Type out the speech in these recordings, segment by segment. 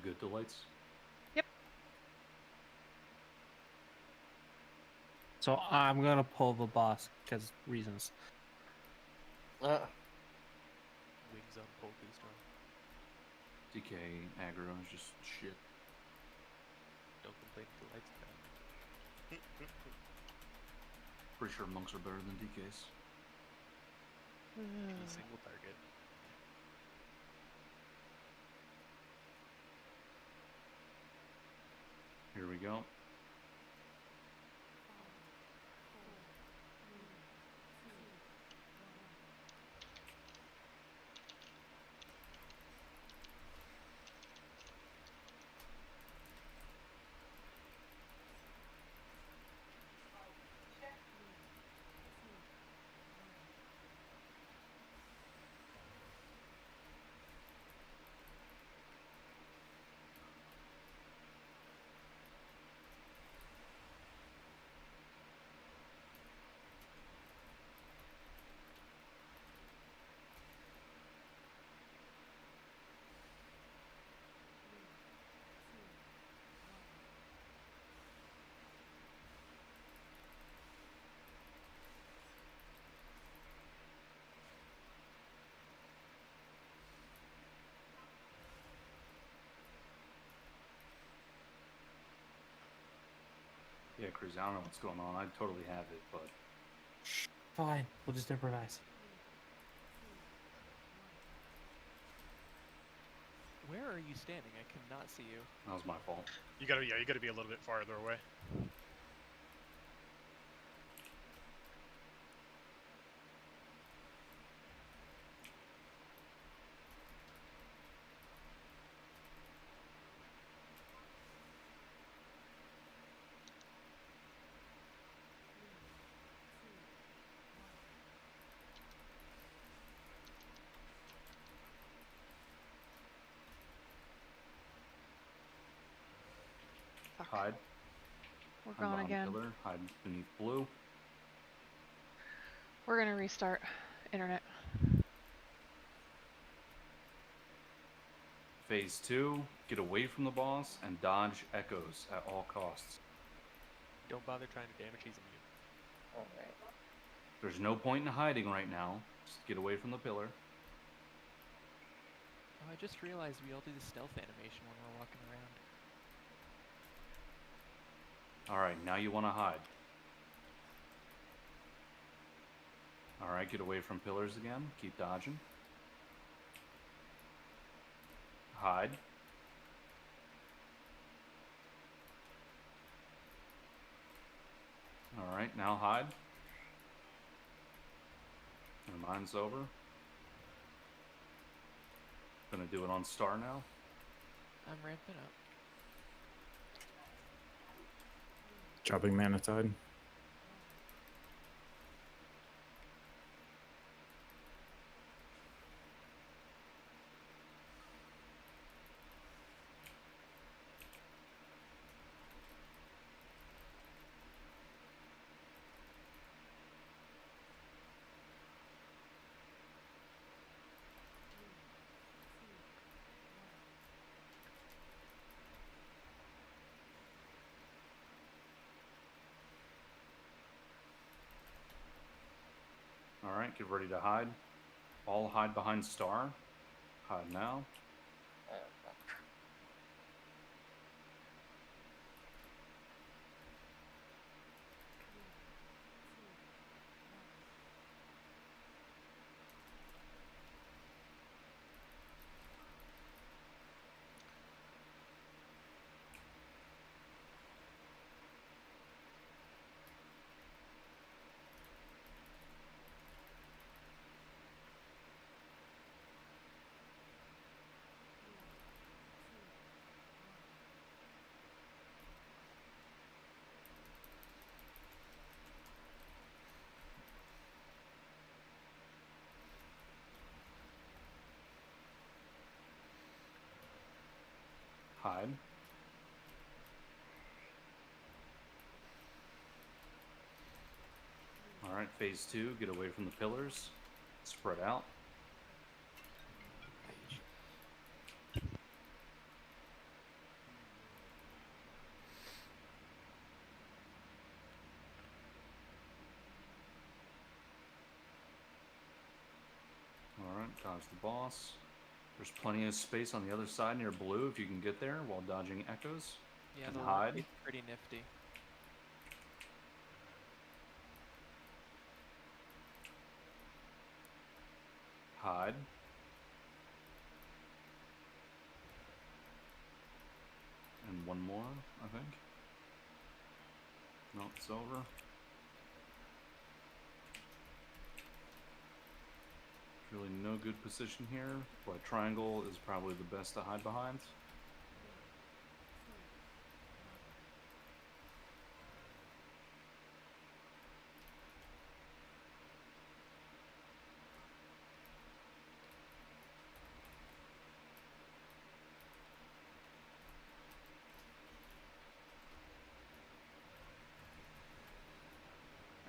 good to lights? Yep. So I'm gonna pull the boss because reasons. Wings on Polka Star. DK aggro is just shit. Don't complain if the lights are down. Pretty sure monks are better than DKs. The single target. Here we go. Yeah, Chris, I don't know what's going on. I totally have it, but... Fine, we'll just improvise. Where are you standing? I cannot see you. That was my fault. You gotta be a little bit farther away. Fuck. Hide. We're Hide gone behind again. Pillar. Hide beneath blue. We're gonna restart internet. Phase 2, get away from the boss and dodge echoes at all costs. Don't bother trying to damage, he's immune. Alright. There's no point in hiding right now. Just get away from the pillar. Oh, I just realized we all do the stealth animation when we're walking around. Alright, now you want to hide. Alright, get away from pillars again. Keep dodging. Hide. Alright, now hide. And mine's over. Gonna do it on star now. I'm ramping up. Chopping mana tide. Alright, get ready to hide. All hide behind star. Hide now. Hide. Alright, phase 2, get away from the pillars. Spread out. dodge the boss. There's plenty of space on the other side near blue if you can get there while dodging echoes. Yeah, And the hide. it's pretty nifty. Hide. And one more, I think. No, it's over. Really no good position here, but triangle is probably the best to hide behind.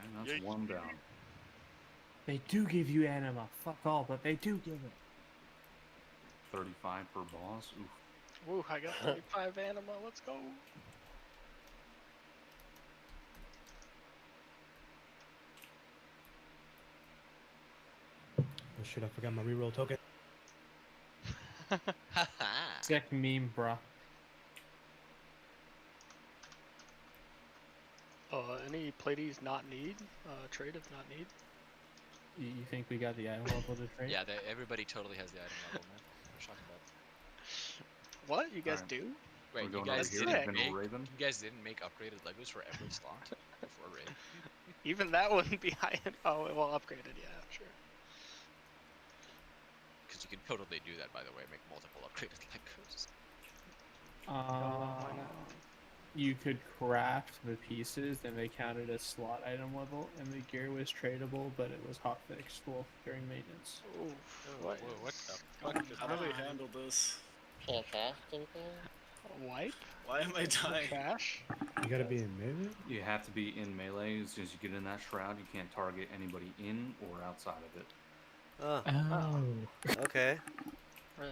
And that's Yeah. one down. They do give you anima. Fuck all, but they do give it. 35 per boss. Oof. Woo, I got 35 anima. Let's go. Oh shit, I forgot my reroll token. Sick meme, bruh. Any Pleiades not need? Trade if not need? You think we got the item level to trade? Yeah, everybody totally has the item level, man. What are you talking about? What? You guys Alright. do? Wait, We're you going guys over here to didn't General make Raven. you guys didn't make upgraded Legos for every slot before raid? Even that wouldn't be high. Oh, well, upgraded. Yeah, sure. Because you can totally do that, by the way. Make multiple upgraded Legos. Why not? You could craft the pieces, and they counted as slot item level, and the gear was tradable, but it was hotfixed full during maintenance. Oof, Whoa, what? what the Come fuck? Just How do we on. handle this? Can't craft anything? Wipe? Why am I dying? Trash? You gotta be in melee? You have to be in melee. As soon as you get in that shroud, you can't target anybody in or outside of it. Oh, Oh. okay. Rip.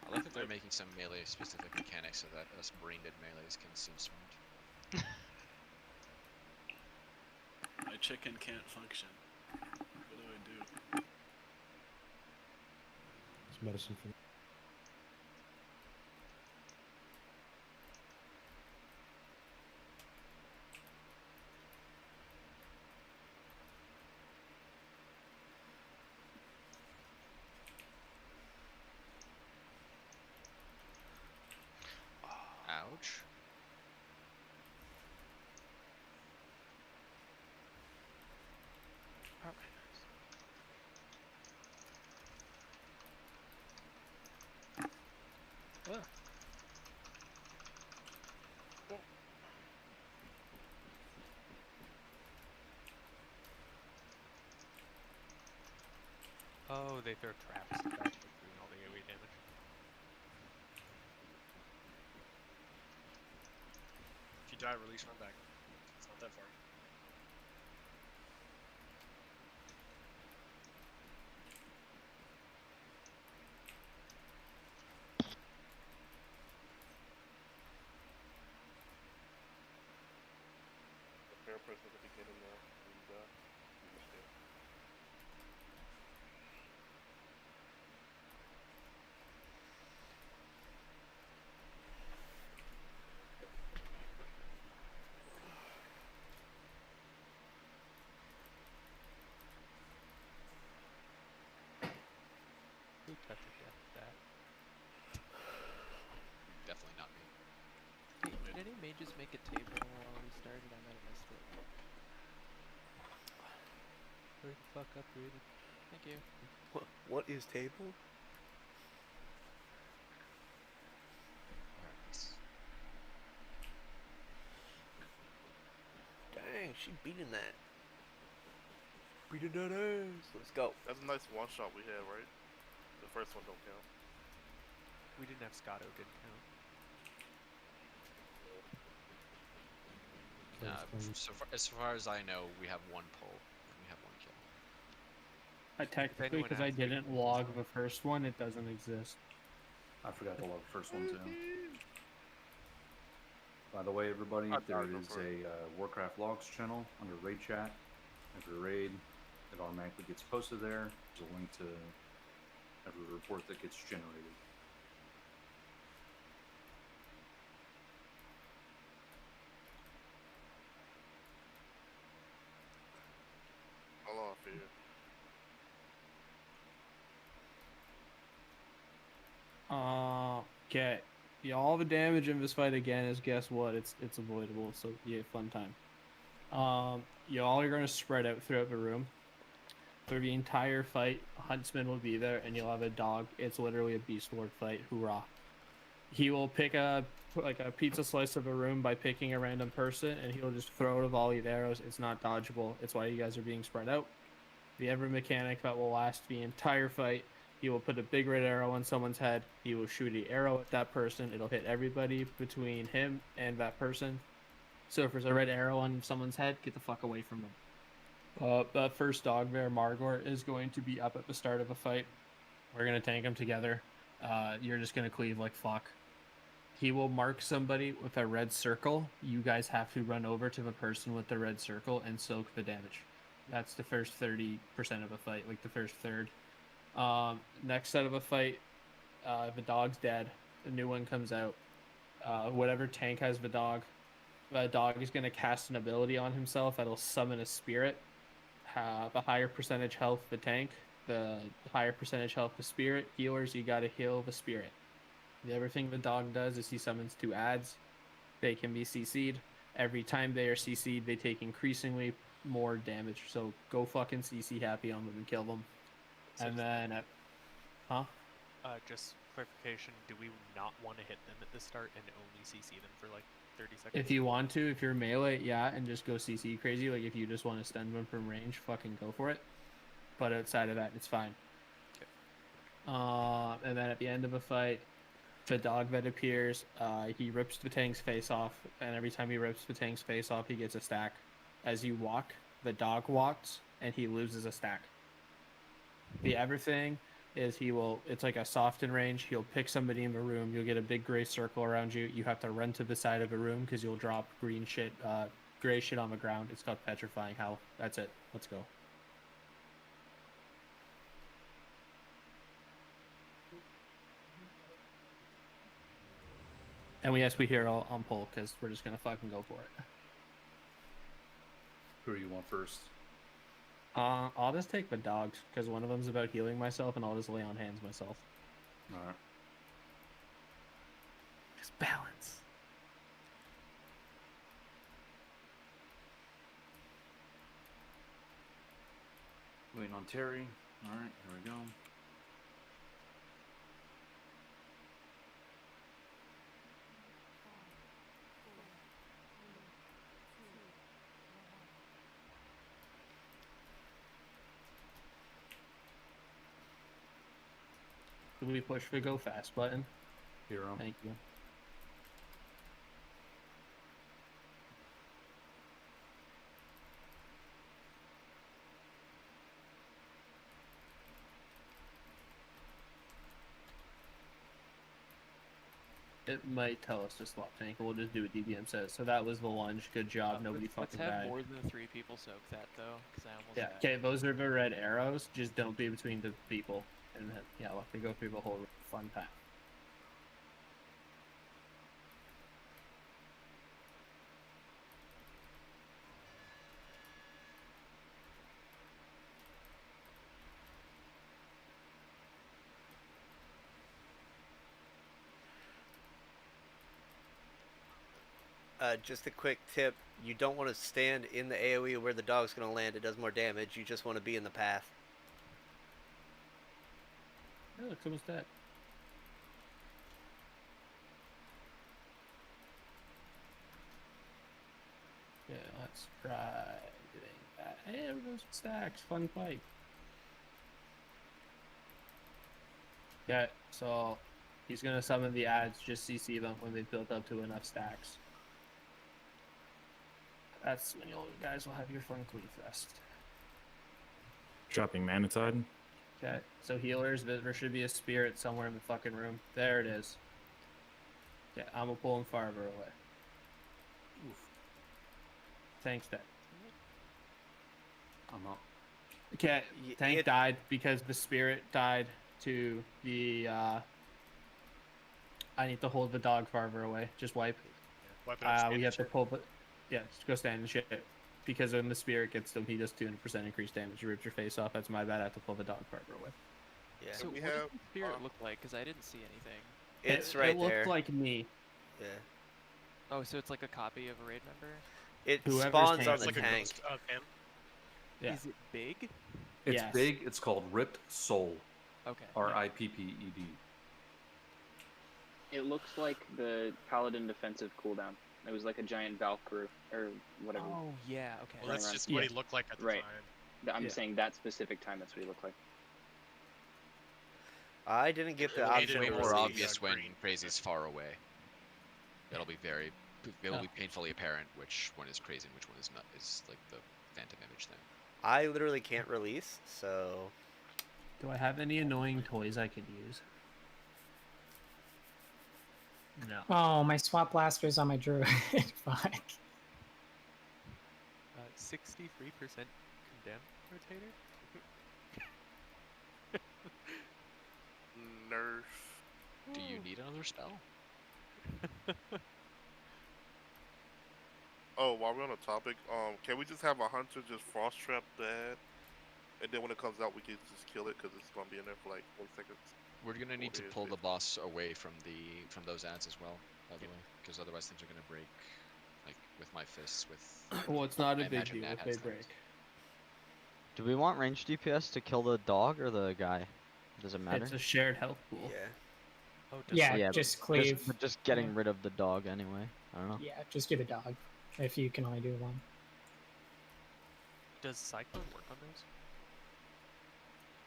I like that they're making some melee specific mechanics so that us brain-dead melees can seem smart. My chicken can't function. What do I do? It's medicine for Ouch. Okay. Ugh. Oh, they throw traps. That's what's doing all the AoE damage. If you die, release, run back. It's not that far. Who touches death with that? Definitely not me. Hey, did any mages make a table while we started? I might have missed it. Hurry the fuck up, Rudy. Thank you. What is table? Alright. Dang, she beating that. Beating that ass. Let's go. That's a nice one shot we had, right? The first one don't count. We didn't have Scotto, didn't count. As far as I know, we have one pull and we have one kill. I technically, anyone because I asks me, didn't log the first one, it doesn't exist. I forgot to log the first one too. By the way, everybody, I'll there go is for it. a Warcraft logs channel under raid chat. Every raid, it automatically gets posted there. There's a link to every report that gets generated. How long for you? Okay. Yeah, all the damage in this fight again is, guess what? It's avoidable. So yeah, fun time. Y'all are gonna spread out throughout the room. For the entire fight, Huntsman will be there, and you'll have a dog. It's literally a beast ward fight. Hoorah! He will pick a pizza slice of a room by picking a random person, and he'll just throw a volley of arrows. It's not dodgeable. It's why you guys are being spread out. The ever mechanic that will last the entire fight. He will put a big red arrow on someone's head. He will shoot an arrow at that person. It'll hit everybody between him and that person. So if there's a red arrow on someone's head, get the fuck away from them. The first dog there, Margor, is going to be up at the start of a fight. We're going to tank him together. You're just going to cleave like fuck. He will mark somebody with a red circle. You guys have to run over to the person with the red circle and soak the damage. That's the first 30% of a fight, like the first third. Next set of a fight, the dog's dead. A new one comes out. Whatever tank has the dog is going to cast an ability on himself that'll summon a spirit. The higher percentage health the tank, the higher percentage health the spirit. Healers, you got to heal the spirit. The other thing the dog does is he summons 2 adds. They can be CC'd. Every time they are CC'd, they take increasingly more damage. So go fucking CC happy on them and kill them. So And just- then, Just clarification: do we not want to hit them at the start and only CC them for like 30 seconds? if you want to, if you're melee, yeah, and just go CC crazy. Like if you just want to stun them from range, fucking go for it. But outside of that, it's fine. Okay. And then at the end of a fight, the dog that appears, he rips the tank's face off, and every time he rips the tank's face off, he gets a stack. As you walk, the dog walks, and he loses a stack. The other thing is it's like a soften range. He'll pick somebody in the room. You'll get a big gray circle around you. You have to run to the side of the room because you'll drop gray shit on the ground. It's called petrifying health. That's it. Let's go. And we hear all on pull because we're just gonna fucking go for it. Who do you want first? I'll just take the dogs because one of them's about healing myself, and I'll just lay on hands myself. All right. Just balance. Waiting on Terry. All right, here we go. Do we push the go fast button? Hero. Thank you. It might tell us to swap tank. We'll just do what DBM says. So that was the lunge. Good job. Nobody Let's fucking have died. more than 3 people soak that though, because I almost Yeah. died. Okay. Those are the red arrows. Just don't be between the people. And then, yeah, we'll have to go through the whole fun time. Just a quick tip. You don't want to stand in the AoE where the dog's going to land. It does more damage. You just want to be in the path. Oh, look, someone's dead. Yeah, let's try getting that. Hey, everyone's stacks. Fun fight. Yeah, so he's gonna summon the ads, just CC them when they've built up to enough stacks. That's when you guys will have your fun clean fest. Dropping mana tide. Okay, so healers, there should be a spirit somewhere in the fucking room. There it is. Okay, I'm gonna pull him farther away. Oof. Thanks, Dad. I'm up. Okay, Tank it- died because the spirit died. to the. I need to hold the dog farther away. Just wipe. Wipe it up, We stand have to and pull the. Yeah, just go stand and shit. Because when the spirit gets them, he does 200% increased damage. You ripped your face off. That's my bad. I have to pull the dog farther away. Yeah. So we what have, does the spirit look like? Because I didn't see anything. It's it, right it there. looks like me. Yeah. Oh, so it's like a copy of a raid member? It Whoever's spawns tank. on it's the like a tank. ghost cam. Yeah. Is it big? It's Yes. big. It's called Ripped Soul. Okay. RIPPED. It looks like the Paladin defensive cooldown. It was like a giant Valkyrie or whatever. Oh, yeah, okay. Well, that's around. just what he Yeah. looked like at the Right. time. I'm Yeah. saying that specific time. That's what he looked like. I didn't get the It option. It's didn't way to really more see, release. obvious when green. Crazy's far away. It'll be Oh. painfully apparent which one is crazy and which one is not. Is like the phantom image thing. I literally can't release, so Do I have any annoying toys I could use? No. Oh, my swap blaster's on my druid. Fuck. 63% condemned rotator? Nerf. Do you need another spell? Oh, while we're on the topic, can we just have a hunter just frost trap that, and then when it comes out, we can just kill it because it's gonna be in there for like 1 second. We're gonna need to pull the boss away from those ads as well, by the way, because otherwise things are gonna break. Like with my fists, with. Well, it's not I a big imagine deal Nat if they has things. break. Do we want range DPS to kill the dog or the guy? Does it matter? It's a shared health pool. yeah. Oh, Yeah, just cleave. Just getting rid of the dog anyway. I don't know. Yeah, just do the dog. If you can only do one. Does Cyclone work on those?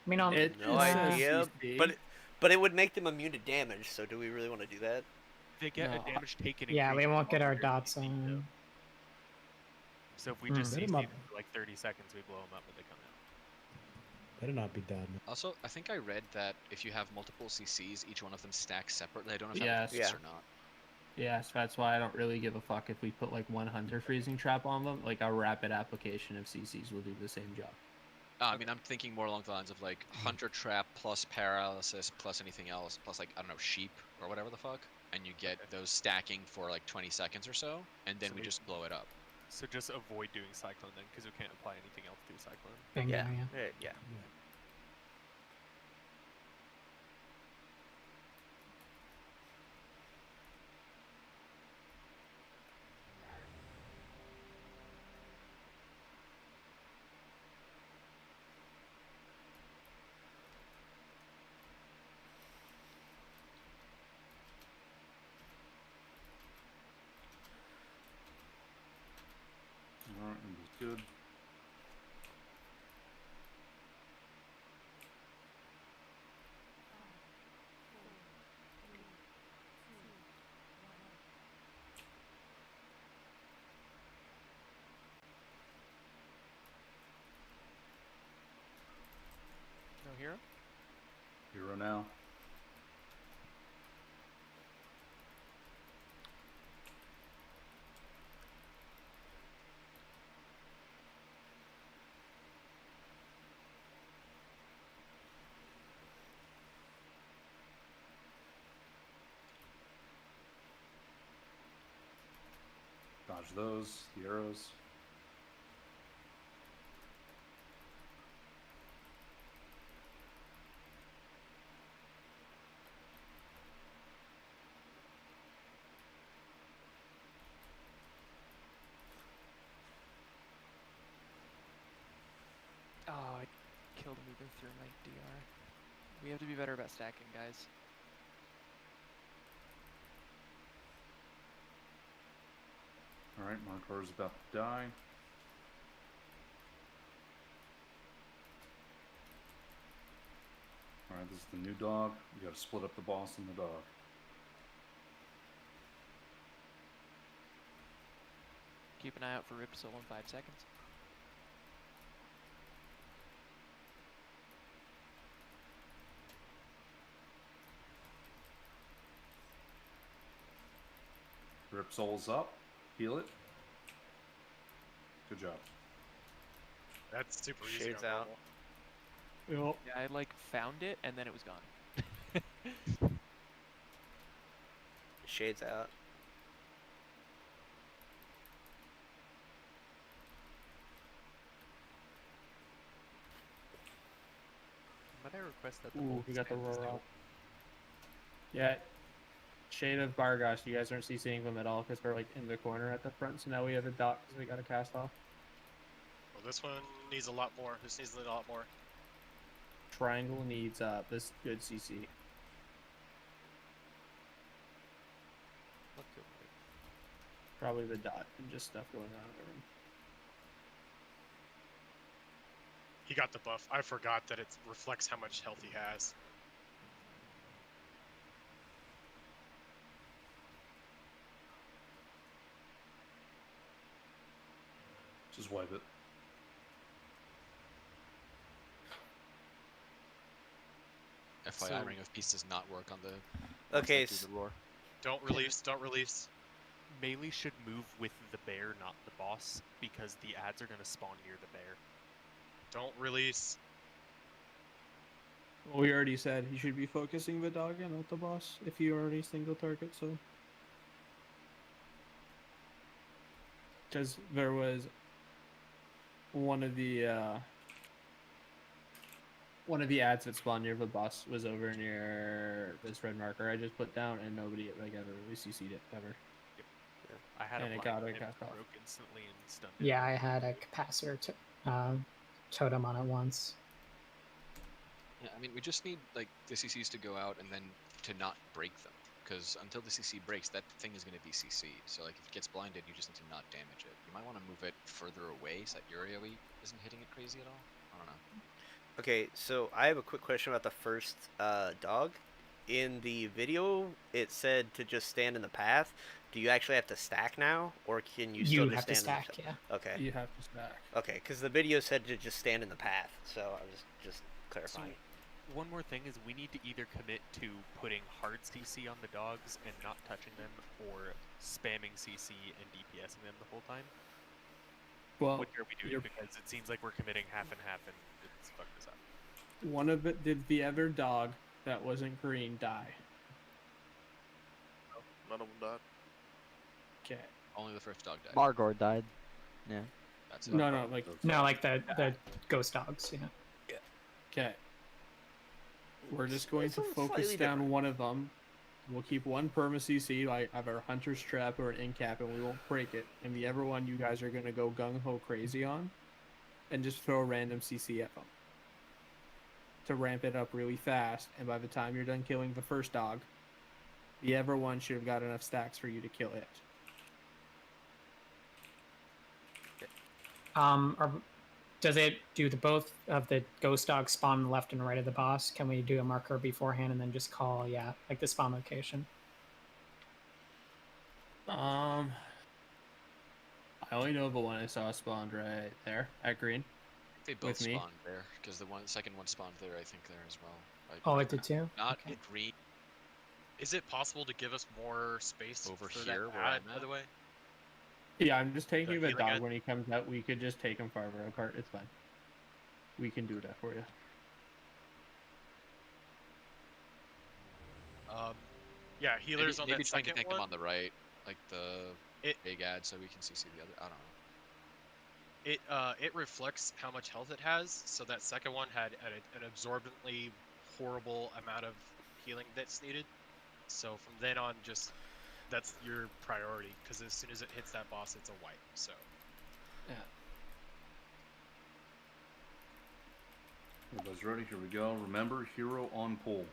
I mean, No idea, but it would make them immune to damage. So do we really want to do that? They get No. a damage taken. Yeah, we increase won't get our while they're dots in on. though. So if we Hmm. just Better CC not- them for like 30 seconds, we blow them up when they come out. Better not be dead. Also, I think I read that if you have multiple CCs, each one of them stacks separately. I don't know if that Yes. works or not. Yes, that's why I don't really give a fuck if we put like one hunter freezing trap on them. Like a rapid application of CCs will do the same job. I mean, I'm thinking more along the lines of like hunter trap plus paralysis plus anything else plus like I don't know sheep or whatever the fuck, and you get those stacking for like 20 seconds or so, and then So we we- just blow it up. So just avoid doing Cyclone then, because we can't apply anything else through Cyclone. Bingo, Yeah. yeah. Yeah. Alright, and it's good. No hero? Hero now. Dodge those, the arrows. Oh, it killed me to through my DR. We have to be better about stacking, guys. Alright, Markor is about to die. Alright, this is the new dog. You gotta split up the boss and the dog. Keep an eye out for Rip Soul in 5 seconds. Rip Soul's up. Heal it. Good job. That's super easy. Shades on out. normal. Yep. Yeah, I like found it and then it was gone. Shades out. Might I request that the Ooh, bolt we got the stands roar do- up. Yeah. Shade of Bargosh, you guys aren't CCing them at all because they're like in the corner at the front. So now we have a dot because we got to cast off. Well, this one needs a lot more. This needs a lot more. Triangle needs this good CC. Not too bad. Probably the dot and just stuff going on in the room. He got the buff. I forgot that it reflects how much health he has. Just wipe it. FYI, So- Ring of Peace does not work on the. Okay, ones that do the roar. Don't release. Don't release. Melee should move with the bear, not the boss, because the ads are gonna spawn near the bear. Don't release. Well, we already said he should be focusing the dog and not the boss if you already single target, so. Because there was one of the ads that spawned near the boss was over near this red marker I just put down, and nobody like ever really CC'd it ever. I had And a it blind got and it cast off. broke instantly and stunned it. Yeah, I had a capacitor totem on it once. Yeah, I mean, we just need like the CCs to go out and then to not break them, because until the CC breaks, that thing is going to be CC'd. So like, if it gets blinded, you just need to not damage it. You might want to move it further away so that your AoE isn't hitting it crazy at all. I don't know. Okay, so I have a quick question about the first dog. In the video, it said to just stand in the path. Do you actually have to stack now, or can you still You just have to stand stack, in yeah. the Okay. You have to stack. Okay, because the video said to just stand in the path, so I was just clarifying. One more thing is we need to either commit to putting hard CC on the dogs and not touching them, or spamming CC and DPSing them the whole time. Well, Which are we doing? you're- Because it seems like we're committing half and half, and it's fucked us up. one of it did the other dog that wasn't green die. None of them died. Okay. Only the first dog died. Margor died. Yeah. That's it. No, like No, like the ghost dogs, yeah. okay. We're just going to Something focus slightly down different. one of them. We'll keep one perma CC, like either a hunter's trap or an incap, and we won't break it. And the other one, you guys are gonna go gung ho crazy on, and just throw a random CC at them to ramp it up really fast. And by the time you're done killing the first dog, the other one should have got enough stacks for you to kill it. Does it do the both of the ghost dogs spawn left and right of the boss? Can we do a marker beforehand and then just call, yeah, like the spawn location? I only know the one I saw spawned right there at green. They both with me. spawned there, because the second one spawned there, I think, there as well. Oh, it did too? Not Okay. green. Is it possible to give us more space Over for here, that where ad, I'm by at? the way? Yeah, I'm just taking the healing dog ad? when he comes out. We could just take him farther apart. It's fine. We can do that for you. Yeah, healers on maybe that trying to second pick one. them on the right, like the It- big ad, so we can CC the other. I don't know. It reflects how much health it has. So that second one had an absorbently horrible amount of healing that's needed. So from then on, just that's your priority, because as soon as it hits that boss, it's a wipe. So Yeah. Everybody's ready? Here we go. Remember, hero on pull.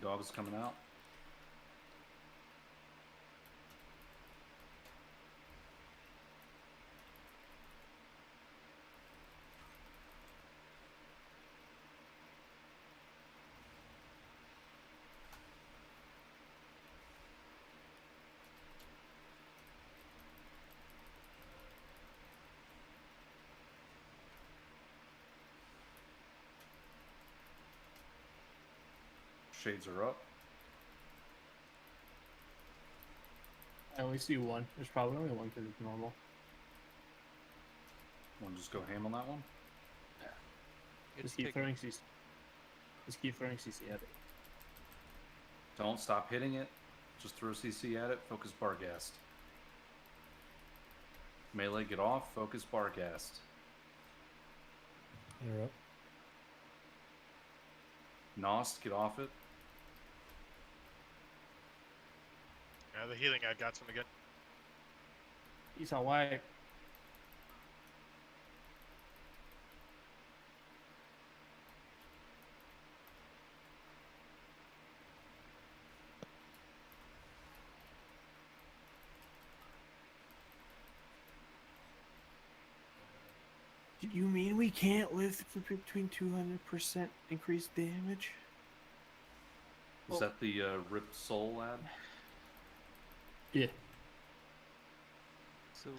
dogs coming out? Shades are up. I only see one. There's probably only one because it's normal. Want to just go ham on that one? Just keep throwing CC. Just keep throwing CC at it. Don't stop hitting it. Just throw CC at it. Focus Barghast. Melee, get off. Focus Barghast. They're up. Nost, get off it. Yeah, the healing I got some again. He's all white. Do you mean we can't live between 200% increased damage? Is that the ripped soul lad? Yeah. So,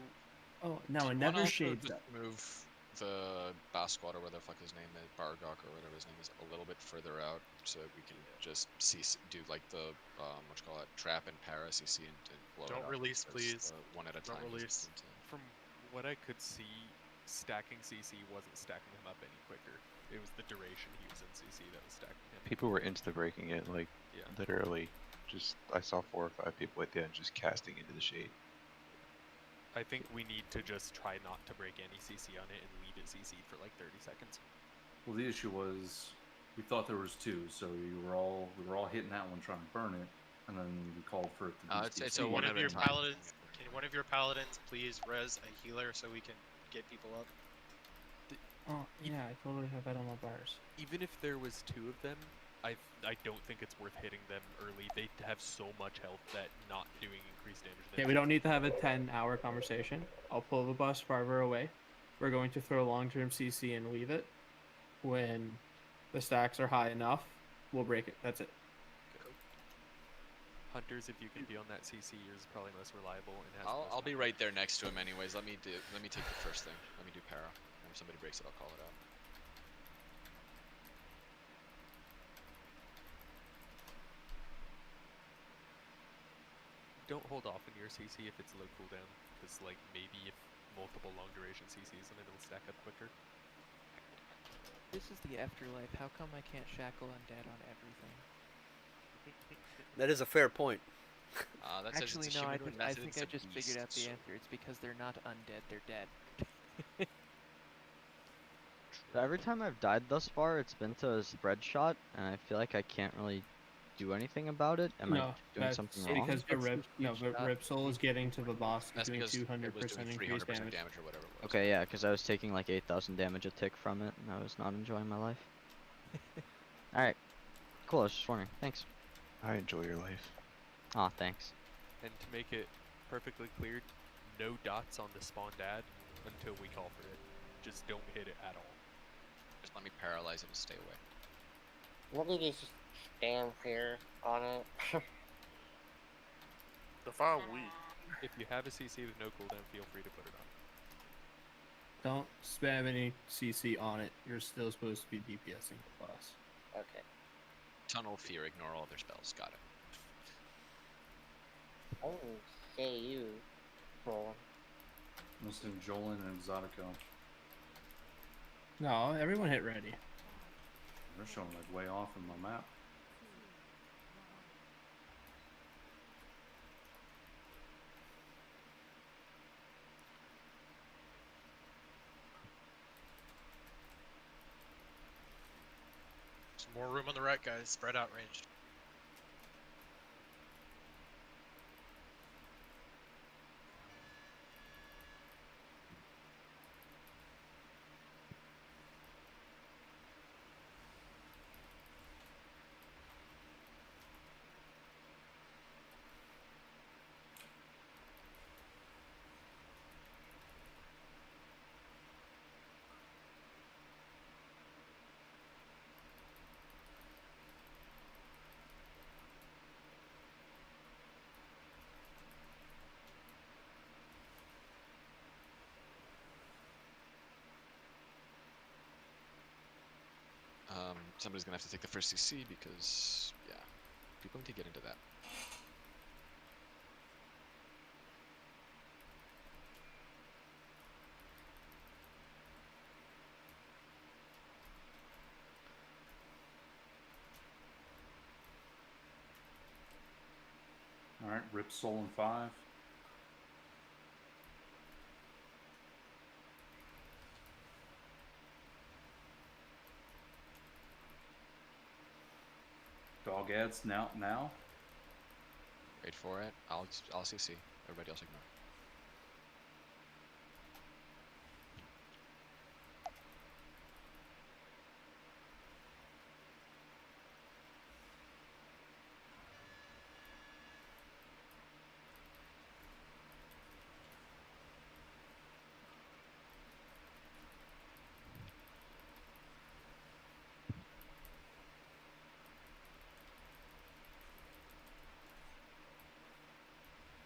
oh no, it Wanna never also shades just up. move the Basquat or whatever the fuck his name is, Bargok or whatever his name is, a little bit further out so we can just do like the what you call it, trap and para CC and blow it Don't up, release, because, please. one at a Don't time. release. From what I could see, stacking CC wasn't stacking him up any quicker. It was the duration he was in CC that was stacking him. People were insta breaking it, like Yeah. literally. Just I saw 4 or 5 people at the end just casting into the shade. I think we need to just try not to break any CC on it and leave it CC for like 30 seconds. Well, the issue was we thought there was 2, so we were all hitting that one trying to burn it, and then we called for it to be it's CC. a One at of a your time. paladins, can one of your paladins please res a healer so we can get people up? Oh yeah, I totally have that on my bars. Even if there was 2 of them, I don't think it's worth hitting them early. They have so much health that not doing increased damage. Okay, we don't need to have a 10-hour conversation. I'll pull the bus farther away. We're going to throw long-term CC and leave it. When the stacks are high enough, we'll break it. That's it. Hunters, if you can be on that CC, yours is probably most reliable and has. the most I'll be right there next to him anyways. Let me take the first thing. Let me do para. And if somebody breaks it, I'll call it out. Don't hold off on your CC if it's low cooldown, because like maybe if multiple long duration CCs and it'll stack up quicker. this is the afterlife. How come I can't shackle undead on everything? That is a fair point. That says Actually, it's a no, human I method, think it's I a just figured out beast, the so- answer. It's because they're not undead, they're dead. Every time I've died thus far, it's been to a spread shot, and I feel like I can't really do anything about it. Am I No, doing that's something wrong? because the It's Rip Soul is getting to the boss That's doing because it was 200% doing 300% increased damage. damage or whatever it was. Okay, yeah, because I was taking like 8,000 damage a tick from it, and I was not enjoying my life. Alright. Cool, I was just wondering. Thanks. I enjoy your life. Aw, thanks. And to make it perfectly clear, no dots on the spawn dad until we call for it. Just don't hit it at all. Just let me paralyze it and stay away. Let me just stand here on it. Define weak. If you have a CC with no cooldown, feel free to put it on. Don't spam any CC on it. You're still supposed to be DPSing the boss. Okay. Tunnel fear, ignore all other spells. Got it. Oh, say you. Roll. Missing Jolin and Exotico. No, everyone hit ready. They're showing like way off in my map. Some more room on the right, guys. Spread out ranged. somebody's gonna have to take the first CC because, yeah, people need to get into that. All right, Rip Soul in 5. Dog ads now. Wait for it. I'll CC. Everybody else ignore.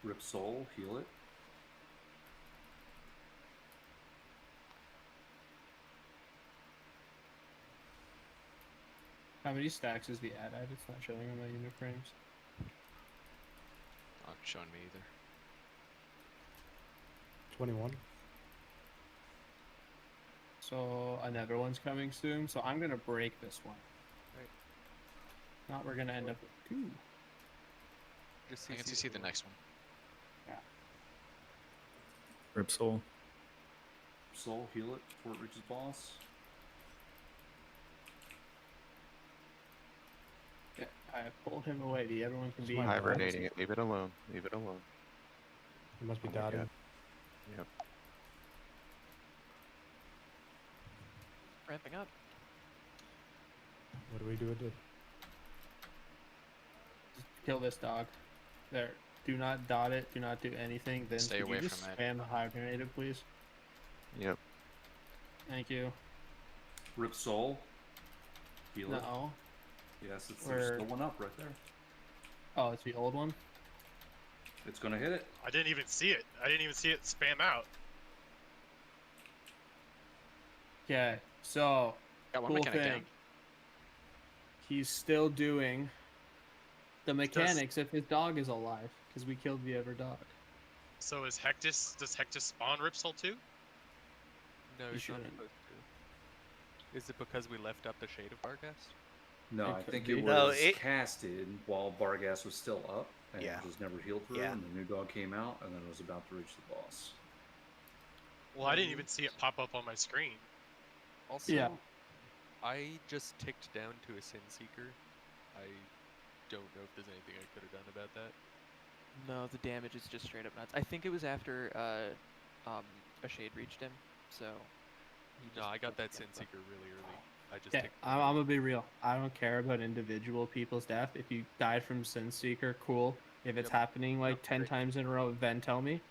Rip Soul, heal it. How many stacks is the ad at? It's not showing on my unit frames. Not showing me either. 21. So another one's coming soon. So I'm gonna break this one. Right. Not we're gonna end up with 2. Just I can CC the next one. Yeah. Rip Soul. Soul, heal it before it reaches boss. Yeah, I pulled him away. The other one can be Hibernating it. Leave it alone. Leave it alone. It must be Oh my dotted. God. Yep. Ramping up. What do we do with it? Kill this dog. There. Do not dot it. Do not do anything. Then Stay could away you just from it. spam the hibernated, please? Yep. Thank you. Rip Soul, heal it. No. Yes, there's Where- still one up right there. Oh, it's the old one. It's gonna hit it. I didn't even see it. I didn't even see it spam out. Okay. So Got one cool mechanic thing. down. He's still doing the mechanics if his dog is alive, because we killed the other dog. So does Hectus spawn Rip Soul too? No, You he's not shouldn't. supposed to. Is it because we left up the Shade of Barghast? No, It I could think be. it was No, it- casted while Barghast was still up and Yeah. was never healed through, Yeah. and the new dog came out and then it was about to reach the boss. Well, I didn't even see it pop up on my screen. Also, Yeah. I just ticked down to a Sin Seeker. I don't know if there's anything I could have done about that. No, the damage is just straight up nuts. I think it was after a Shade reached him, so. No, I got that Sin Seeker really early. I just Okay, I'm gonna be real. I don't care about individual people's death. If you died from Sin Seeker, cool. If it's happening like 10 times in a row, then tell me.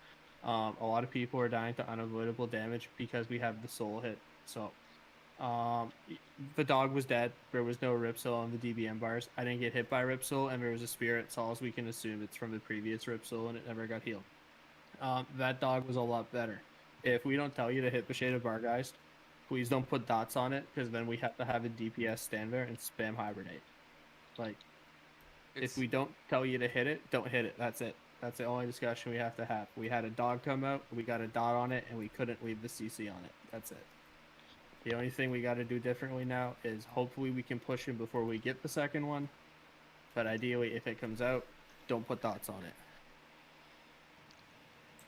A lot of people are dying to unavoidable damage because we have the soul hit. So, the dog was dead. There was no Ripsol on the DBM bars. I didn't get hit by Ripsol, and there was a spirit. So all we can assume it's from the previous Ripsol, and it never got healed. That dog was a lot better. If we don't tell you to hit the Shade of Bargeist, please don't put dots on it, because then we have to have a DPS stand there and spam hibernate. Like, if we don't tell you to hit it, don't hit it. That's it. That's the only discussion we have to have. We had a dog come out, we got a dot on it, and we couldn't leave the CC on it. That's it. The only thing we got to do differently now is hopefully we can push him before we get the second one. But ideally, if it comes out, don't put dots on it.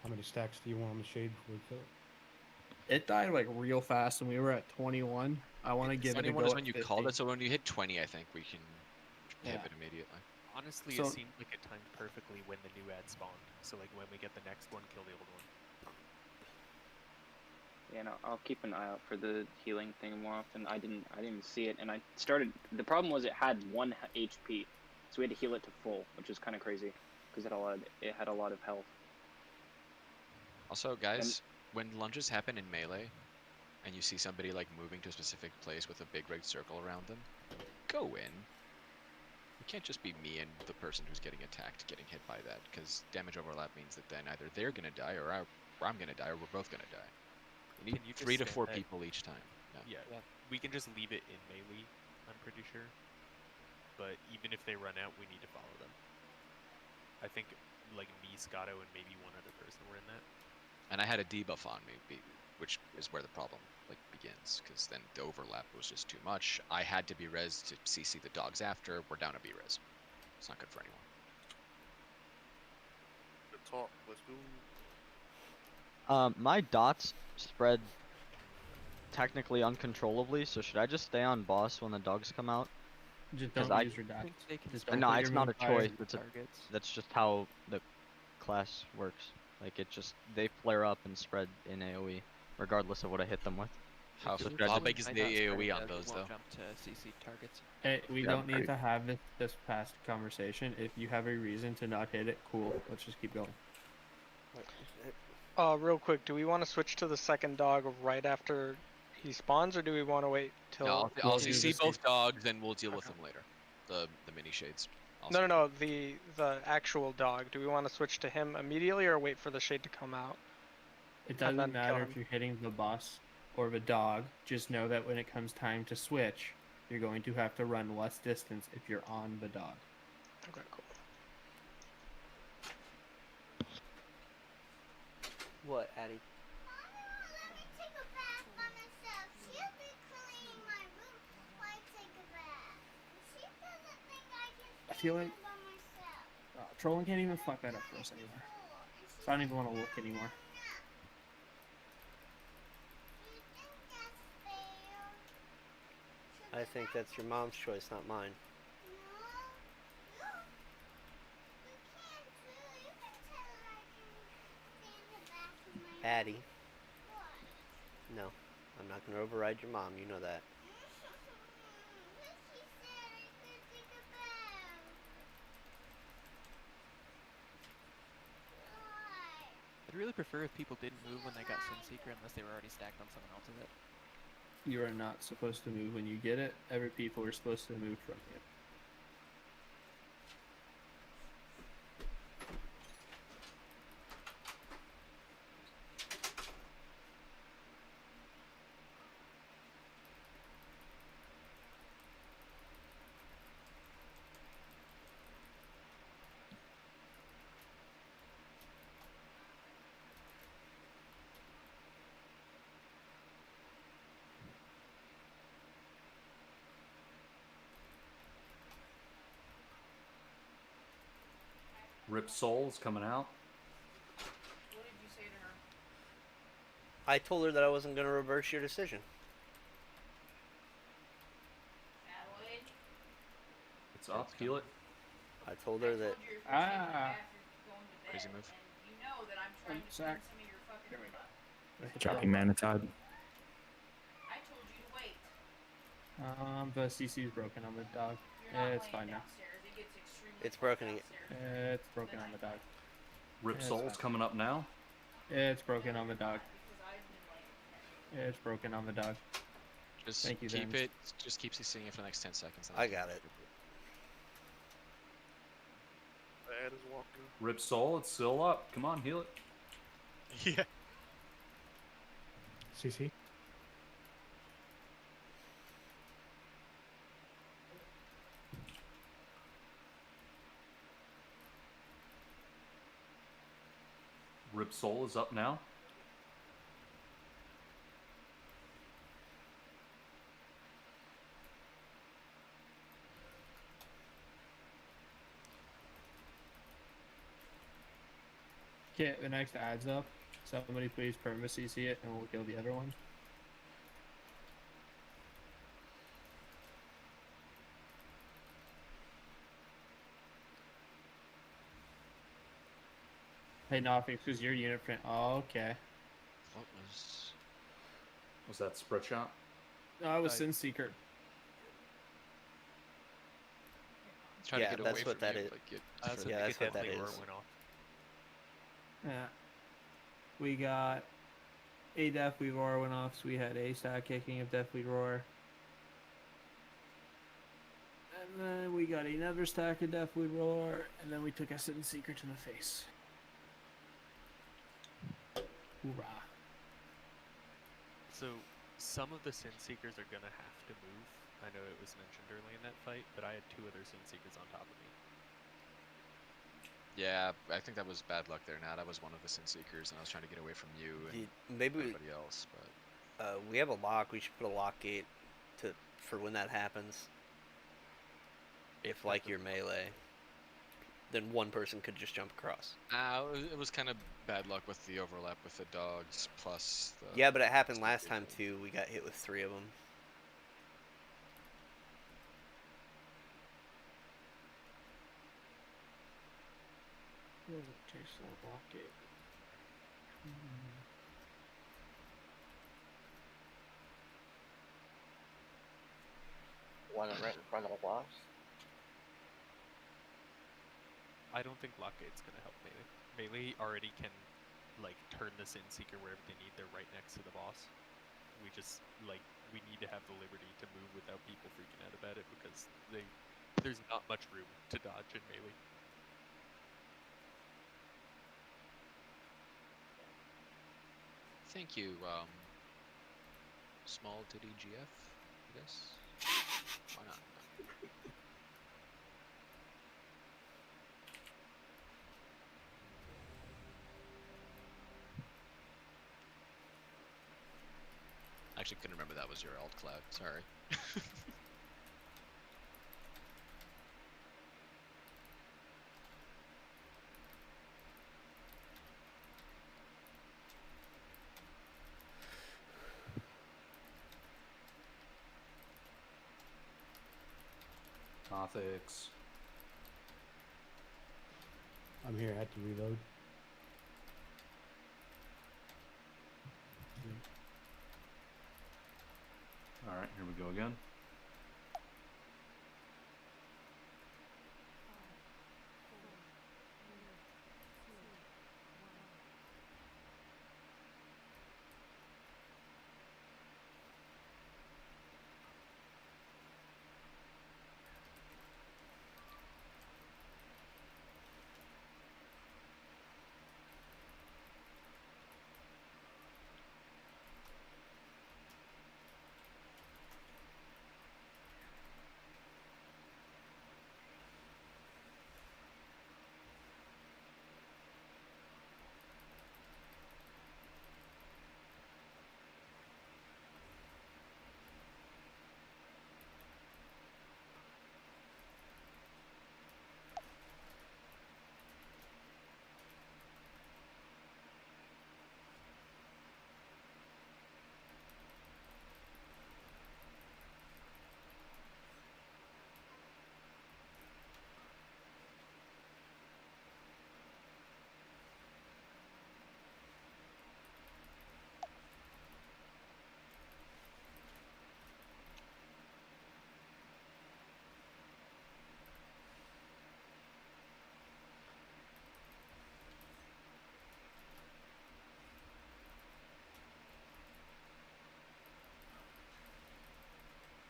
How many stacks do you want on the Shade before we kill it? It died like real fast, and we were at 21. I want to give it a 21 go is at when you 50. called it, so when you hit 20, I think we can Yeah. pivot immediately. Honestly, So- it seemed like it timed perfectly when the new ad spawned. So like when we get the next one, kill the old one. Yeah, no, I'll keep an eye out for the healing thing more often. I didn't see it, and I started. The problem was it had 1 HP, so we had to heal it to full, which is kind of crazy because it had a lot of health. Also, guys, when lunges happen in melee, and you see somebody like moving to a specific place with a big red circle around them, go in. It can't just be me and the person who's getting attacked getting hit by that, because damage overlap means that then either they're gonna die, or I'm gonna die, or we're both gonna die. You need Can you just 3 to stand 4 that- people each time. Yeah, we can just leave it in melee I'm pretty sure. But even if they run out, we need to follow them. I think like me, Scotto, and maybe one other person were in that. And I had a debuff on me, which is where the problem begins, because then the overlap was just too much. I had to be res to CC the dogs after. We're down to B res. It's not good for anyone. Good talk. Let's go. My dots spread technically uncontrollably, so should I just stay on boss when the dogs come out? Just 'Cause don't I- use your dots. Just don't No, put it's your not a move fire choice. in targets. That's just how the class works. Like they flare up and spread in AOE, regardless of what I hit them with. How So should I how just- big is the AOE on those though? Jump to CC targets. Hey, we Yeah, don't need great. to have this past conversation. If you have a reason to not hit it, cool. Let's just keep going. Real quick, do we want to switch to the second dog right after he spawns, or do we want to wait till? No, I'll We'll do CC the both dogs, and we'll deal with them later. The mini shades. No, the actual dog. Do we want to switch to him immediately, or wait for the shade to come out? It And then doesn't kill matter him. if you're hitting the boss or the dog. Just know that when it comes time to switch, you're going to have to run less distance if you're on the dog. Okay, cool. What, Addie? I feel like trolling can't even fuck that up for us anymore. So I don't even want to look anymore. I think that's your mom's choice, not mine. Addie. No, I'm not going to override your mom. You know that. I'd really prefer if people didn't move when they got Sunseeker unless they were already stacked on someone else's it. You are not supposed to move when you get it. Every people are supposed to move from you. Rip Soul's coming out. What did you say to her? I told her that I wasn't going to reverse your decision. It's up. Heal it. I told her that. Crazy move. You know that I'm trying to Sack. some of your fucking stuff. Dropping mana tide. I told you to wait. The CC is broken on the dog. You're not It's fine playing now. downstairs. It gets extremely It's broken. It's broken on the dog. Rip Yeah, it's Soul's fine. coming up now. It's broken on the dog. It's broken on the dog. Just Thank you, keep Vance. it. Just keep CCing it for the next 10 seconds. I got it. Ad is walking. Rip Soul, it's still up. Come on, heal it. Yeah. CC. Rip Soul is up now. Okay, the next ad's up. Somebody please perma CC it and we'll kill the other one. Hey, Nofix, who's your unit print? Oh, okay. What was that spread shot? No, I was Sin Seeker. Trying Yeah, to get that's away what from that you, is. like, get Yeah, further- that's what that is. Went off. Yeah. We got a Deathly Roar went off, so we had a stack kicking of Deathly Roar. And then we got another stack of Deathly Roar, and then we took a Sin Seeker to the face. Hoorah. So Some of the Sin Seekers are gonna have to move. I know it was mentioned early in that fight, but I had 2 other Sin Seekers on top of me. Yeah, I think that was bad luck there, Nat. I was one of the Sin Seekers, and I was trying to get away from you and Maybe everybody else, but... we have a lock. We should put a lock gate for when that happens. If, like, you're melee, then one person could just jump across. It was kind of bad luck with the overlap with the dogs, plus the... Yeah, but it happened last time, too. We got hit with 3 of them. Want it right in front of the boss? I don't think Lockgate's gonna help Melee. Melee already can, like, turn the Sin Seeker wherever they need. They're right next to the boss. We just, like, we need to have the liberty to move without people freaking out about it, because there's not much room to dodge in Melee. Thank you, small titty GF, I guess? Why not? I actually couldn't remember that was your alt cloud, sorry. Gothics. I'm here. I had to reload. Alright, here we go again.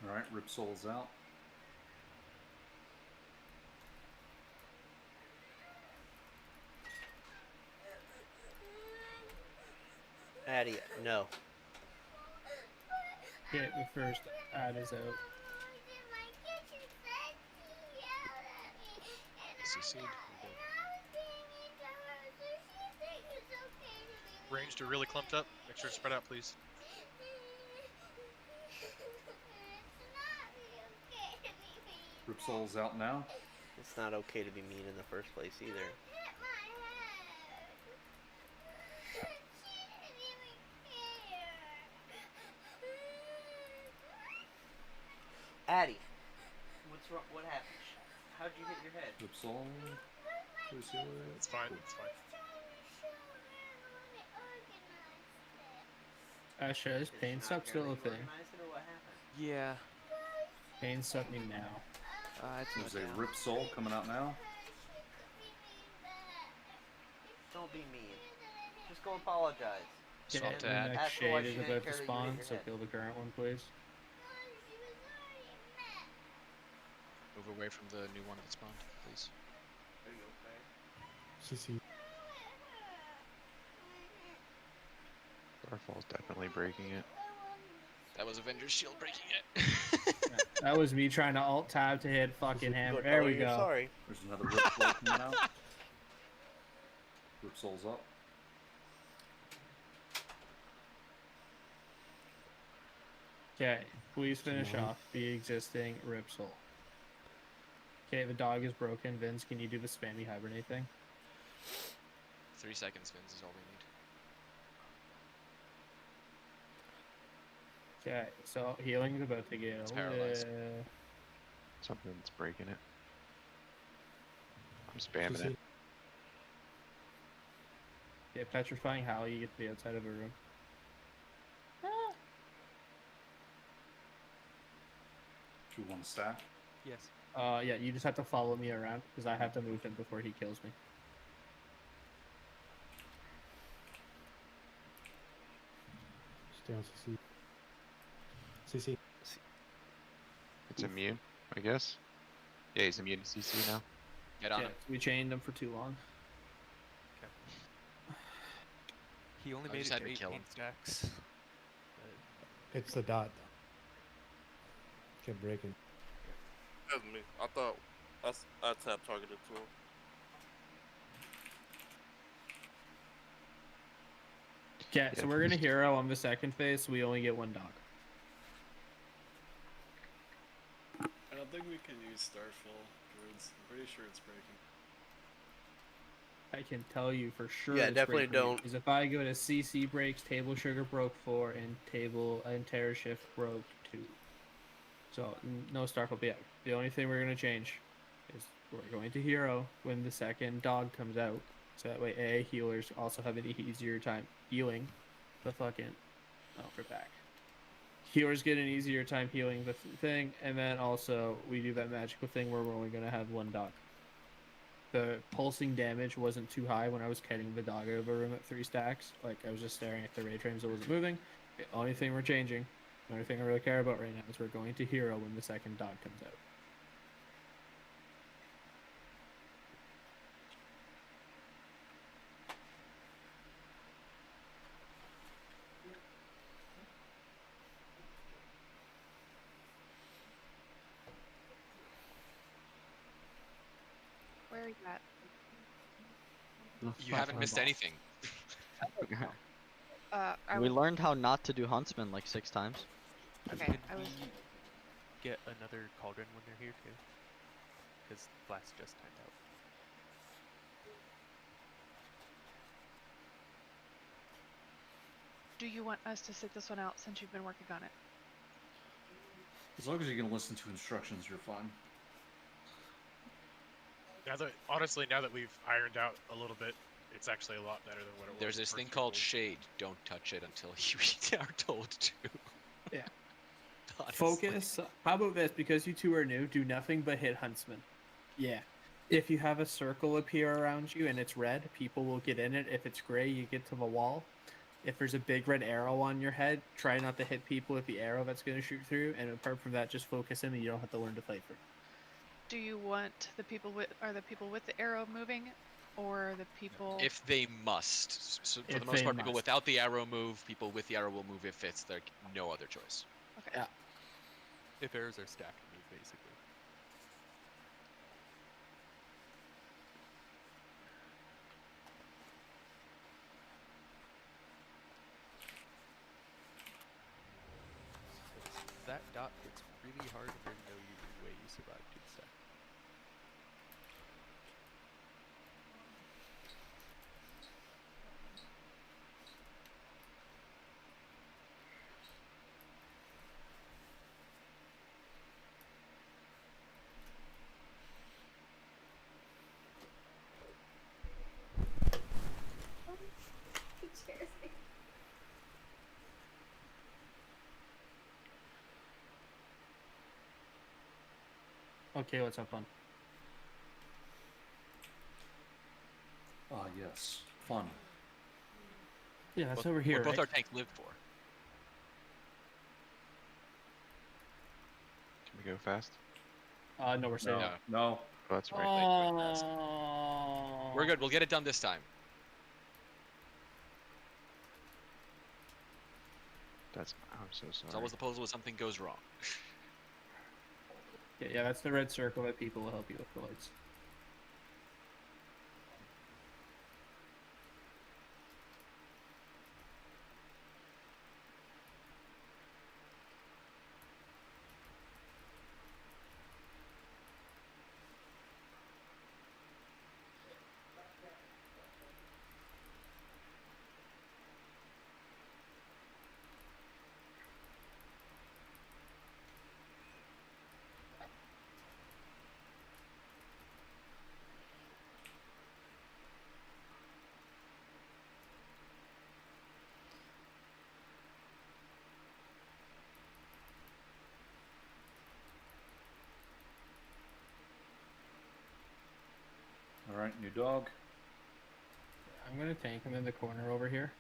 Alright, Rip Soul's out. Addy, no. Get me first. Ad is out. CC'd. Ranged are really clumped up. Make sure to spread out, please. Rip Soul's out now. It's not okay to be mean in the first place either. Addy, what's wrong? What happened? How'd you hit your head? Rip Soul. It's fine. It's fine. Asha, is pain suck still a thing? Yeah. Pain suck me now. There's a Rip Soul coming out now. Don't be mean. Just go apologize. Get Swap to the Ad. next Ask her why shade she is didn't about to care that you spawn, hit your so head. kill the current one, please. Move away from the new one that spawned, please. CC. Starfall's definitely breaking it. That was Avengers Shield breaking it. That was me trying to alt tab to hit fucking hammer. There we go. Sorry. There's another Rip Soul coming out. Rip Soul's up. Okay, please finish off the existing Rip Soul. Okay, the dog is broken. Vince, can you do the spammy hibernate thing? 3 seconds, Vince, is all we need. Okay, so healing is about to get It's paralyzed. Something's breaking it. I'm spamming it. Yeah, petrifying Howl, you get to the outside of a room. Do you want to stack? Yes. Yeah, you just have to follow me around because I have to move him before he kills me. Stay on CC. CC. It's immune, I guess. Yeah, he's immune to CC now. Get on Yeah, him. we chained him for too long. He only I made just it had to to 8 kill paint him. stacks. It's the dot. Kept breaking. That's me. I thought I tapped targeted too. Okay, so we're gonna hero on the second phase, so we only get one dog. I don't think we can use Starfall Druids. I'm pretty sure it's breaking. I can tell you for sure. Yeah, it's definitely breaking don't. Because if I go to CC breaks, table sugar broke 4, and terror shift broke 2. So no Starfall. But yeah, the only thing we're gonna change is we're going to hero when the second dog comes out, so that way AA healers also have an easier time healing the fucking. Oh, we're back. Healers get an easier time healing the thing, and then also we do that magical thing where we're only gonna have one dog. The pulsing damage wasn't too high when I was cutting the dog out of a room at 3 stacks. Like, I was just staring at the ray frames that wasn't moving. The only thing we're changing, the only thing I really care about right now is we're going to hero when the second dog comes out. Where are you at? You haven't missed anything. We learned how not to do huntsman like 6 times. Okay, Can I was. we get another cauldron when they're here too? Because blast just timed out. Do you want us to sit this one out since you've been working on it? As long as you can listen to instructions, you're fine. Honestly, now that we've ironed out a little bit, it's actually a lot better than what it was. There's this the thing first called build. shade. Don't touch it until you are told to. Yeah. Honestly. Focus. How about this? Because you two are new, do nothing but hit huntsman. Yeah. If you have a circle appear around you and it's red, people will get in it. If it's gray, you get to the wall. If there's a big red arrow on your head, try not to hit people with the arrow that's going to shoot through. And apart from that, just focus in and you don't have to learn to fight through. Do you want the people with the arrow moving, or the people? If they must. So for If the most they part, people must. without the arrow move. People with the arrow will move if it's like no other choice. Okay. Yeah. If arrows are stacked, move basically. That dot hits really hard and there's no way you survive 2 stack. Okay, let's have fun. Yes. Fun. Yeah, that's Both- over here, what both right? our tanks live for. Can we go fast? No, we're saving. No. Oh, that's right. Oh. We're good. We'll get it done this time. I'm so sorry. It's always the puzzle when something goes wrong. Yeah, that's the red circle that people will help you with the lights. All right, new dog. I'm gonna tank him in the corner over here,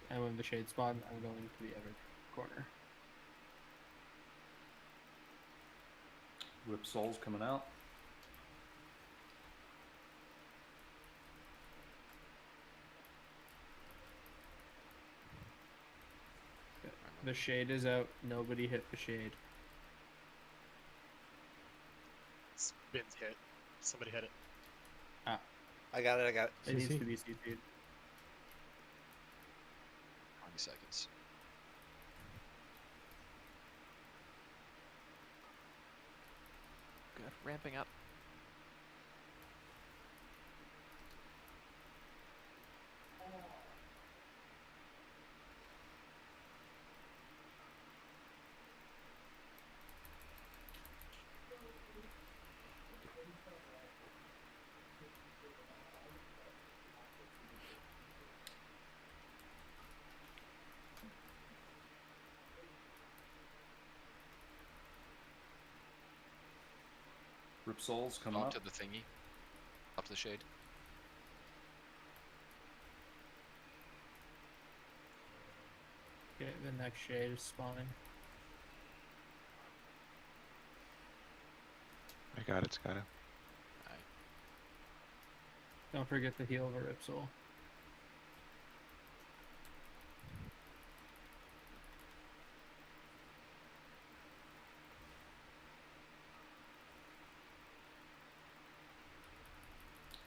and when the shade spawn, I'm going to the other corner. Whip Soul's coming out. The shade is out. Nobody hit the shade. Spins hit. Somebody hit it. Ah. I got it. It needs to be CC'd. 20 seconds. Good. Ramping up. Rip Soul's coming Up up. to the thingy. Up to the shade. Okay, the next shade is spawning. I got it, Scotto. Don't forget to heal the Rip Soul.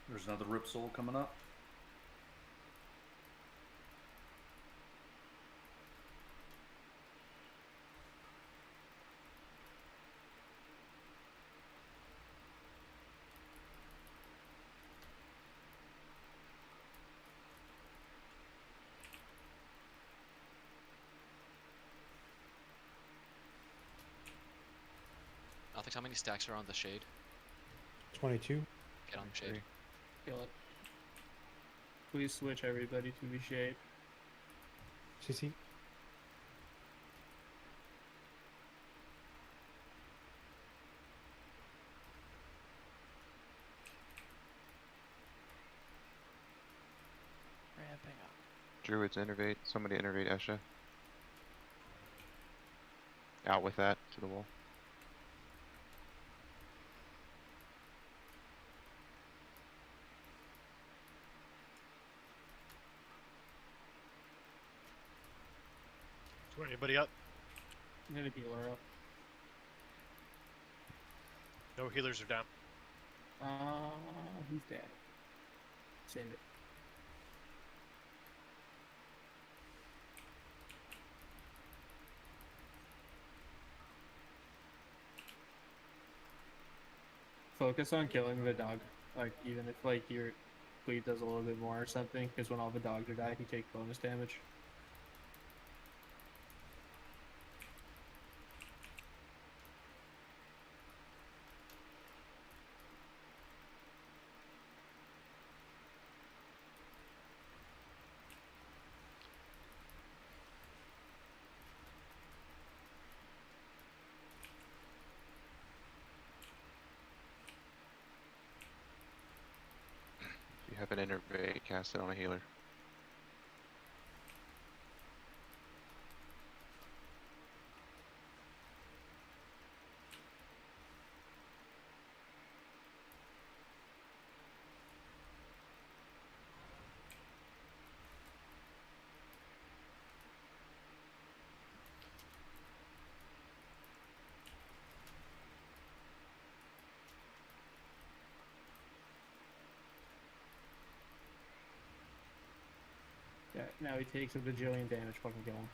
There's another Rip Soul coming up. Alex, how many stacks are on the shade? 22. Get on the shade. Kill it. Please switch everybody to the shade. CC. Ramping up. Druids innervate. Somebody innervate Esha. Out with that to the wall. Anybody up? I'm gonna heal her up. No healers are down. He's dead. Save it. Focus on killing the dog. Like, even if, like, your bleed does a little bit more or something, because when all the dogs are died, you take bonus damage. If you have an innervate, cast it on a healer. now he takes a bajillion damage. Fucking kill him.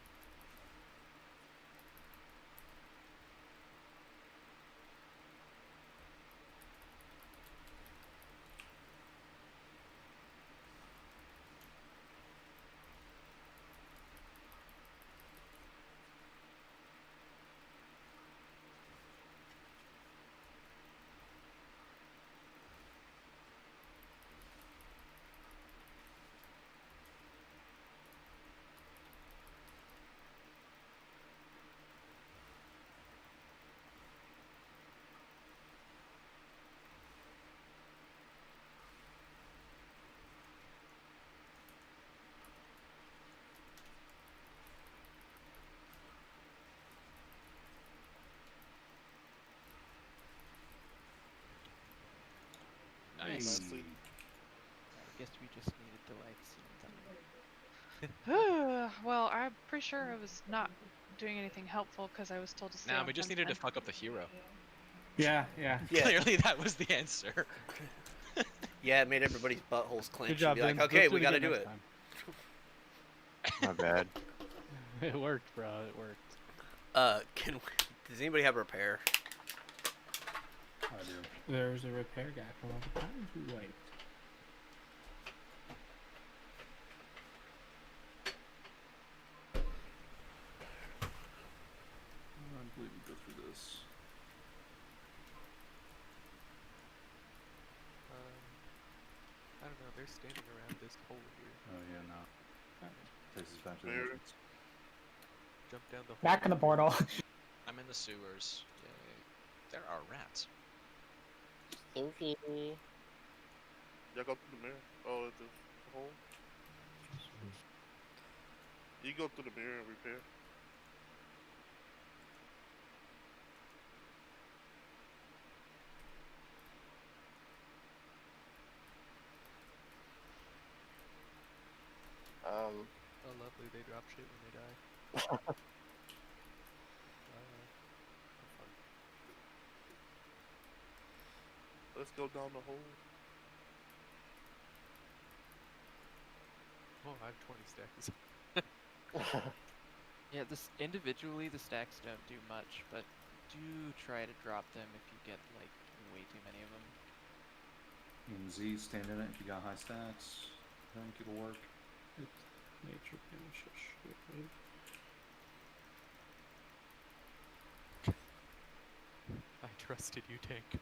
Nice. I guess we just needed to like see something. Well, I'm pretty sure I was not doing anything helpful because I was told to stay Nah, on we just fun needed to time. fuck up the hero. Yeah, yeah. Clearly that was the answer. Yeah, it made everybody's buttholes clench. Good job, and be like, Vince. okay, Let's we gotta again do next it. time. My bad. It worked, bro. It worked. Does anybody have repair? I do. There's a repair guy from over to the right. I believe we go through this. I don't know. They're standing around this hole here. Oh yeah, no. Takes us back to the Where? entrance. Jump down the hole. Back in the portal. I'm in the sewers. Yay. There are rats. Stinky. Y'all go through the mirror. Oh, it's a hole. You go through the mirror and repair. Oh, lovely. They drop shit when they die. Have fun. Let's go down the hole. Oh, I have 20 stacks. Yeah, this individually the stacks don't do much, but do try to drop them if you get like way too many of them. And Z, stand in it if you got high stacks. I think it'll work. It's nature damage. Shit, right? I trusted you, Tank.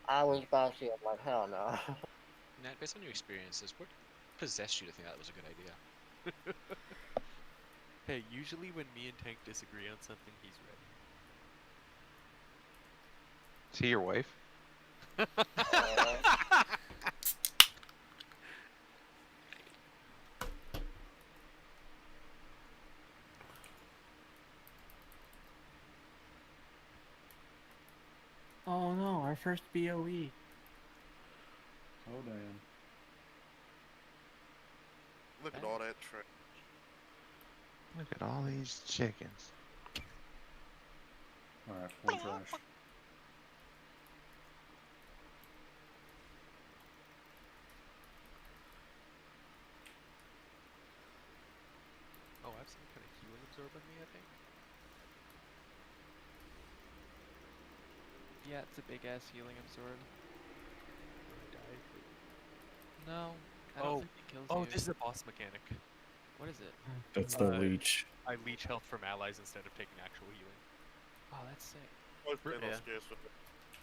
I was about to say, I'm like, hell no. Nat, based on your experiences, what possessed you to think that was a good idea? Hey, usually when me and Tank disagree on something, he's right. Is he your wife? Oh no, our first BOE. Oh damn. Look at all that trash. Look at all these chickens. Alright, one trash. Oh, I have some kind of healing absorb on me, I think. Yeah, it's a big ass healing absorb. When I die. No, I don't think it kills you. Oh, this is a boss mechanic. What is it? That's the leech. I leech health from allies instead of taking actual healing. Oh, that's sick. Always been Yeah. on scares for that.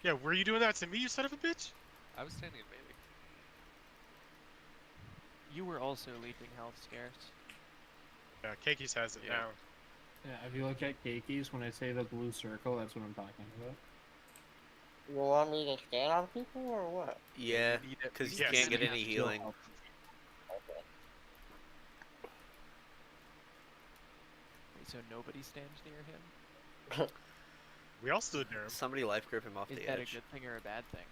Yeah, were you doing that to me, you son of a bitch? I was standing in melee. You were also leeching health scarce. Yeah, Keikis has it Yeah. now. Yeah, if you look at Keikis, when I say the blue circle, that's what I'm talking about. You want me to stand on people or what? Yeah, you need at because least you can't get half any heal healing. health. Okay. Wait, so nobody stands near him? We all stood near him. Somebody life grip him off Is the that edge. a good thing or a bad thing?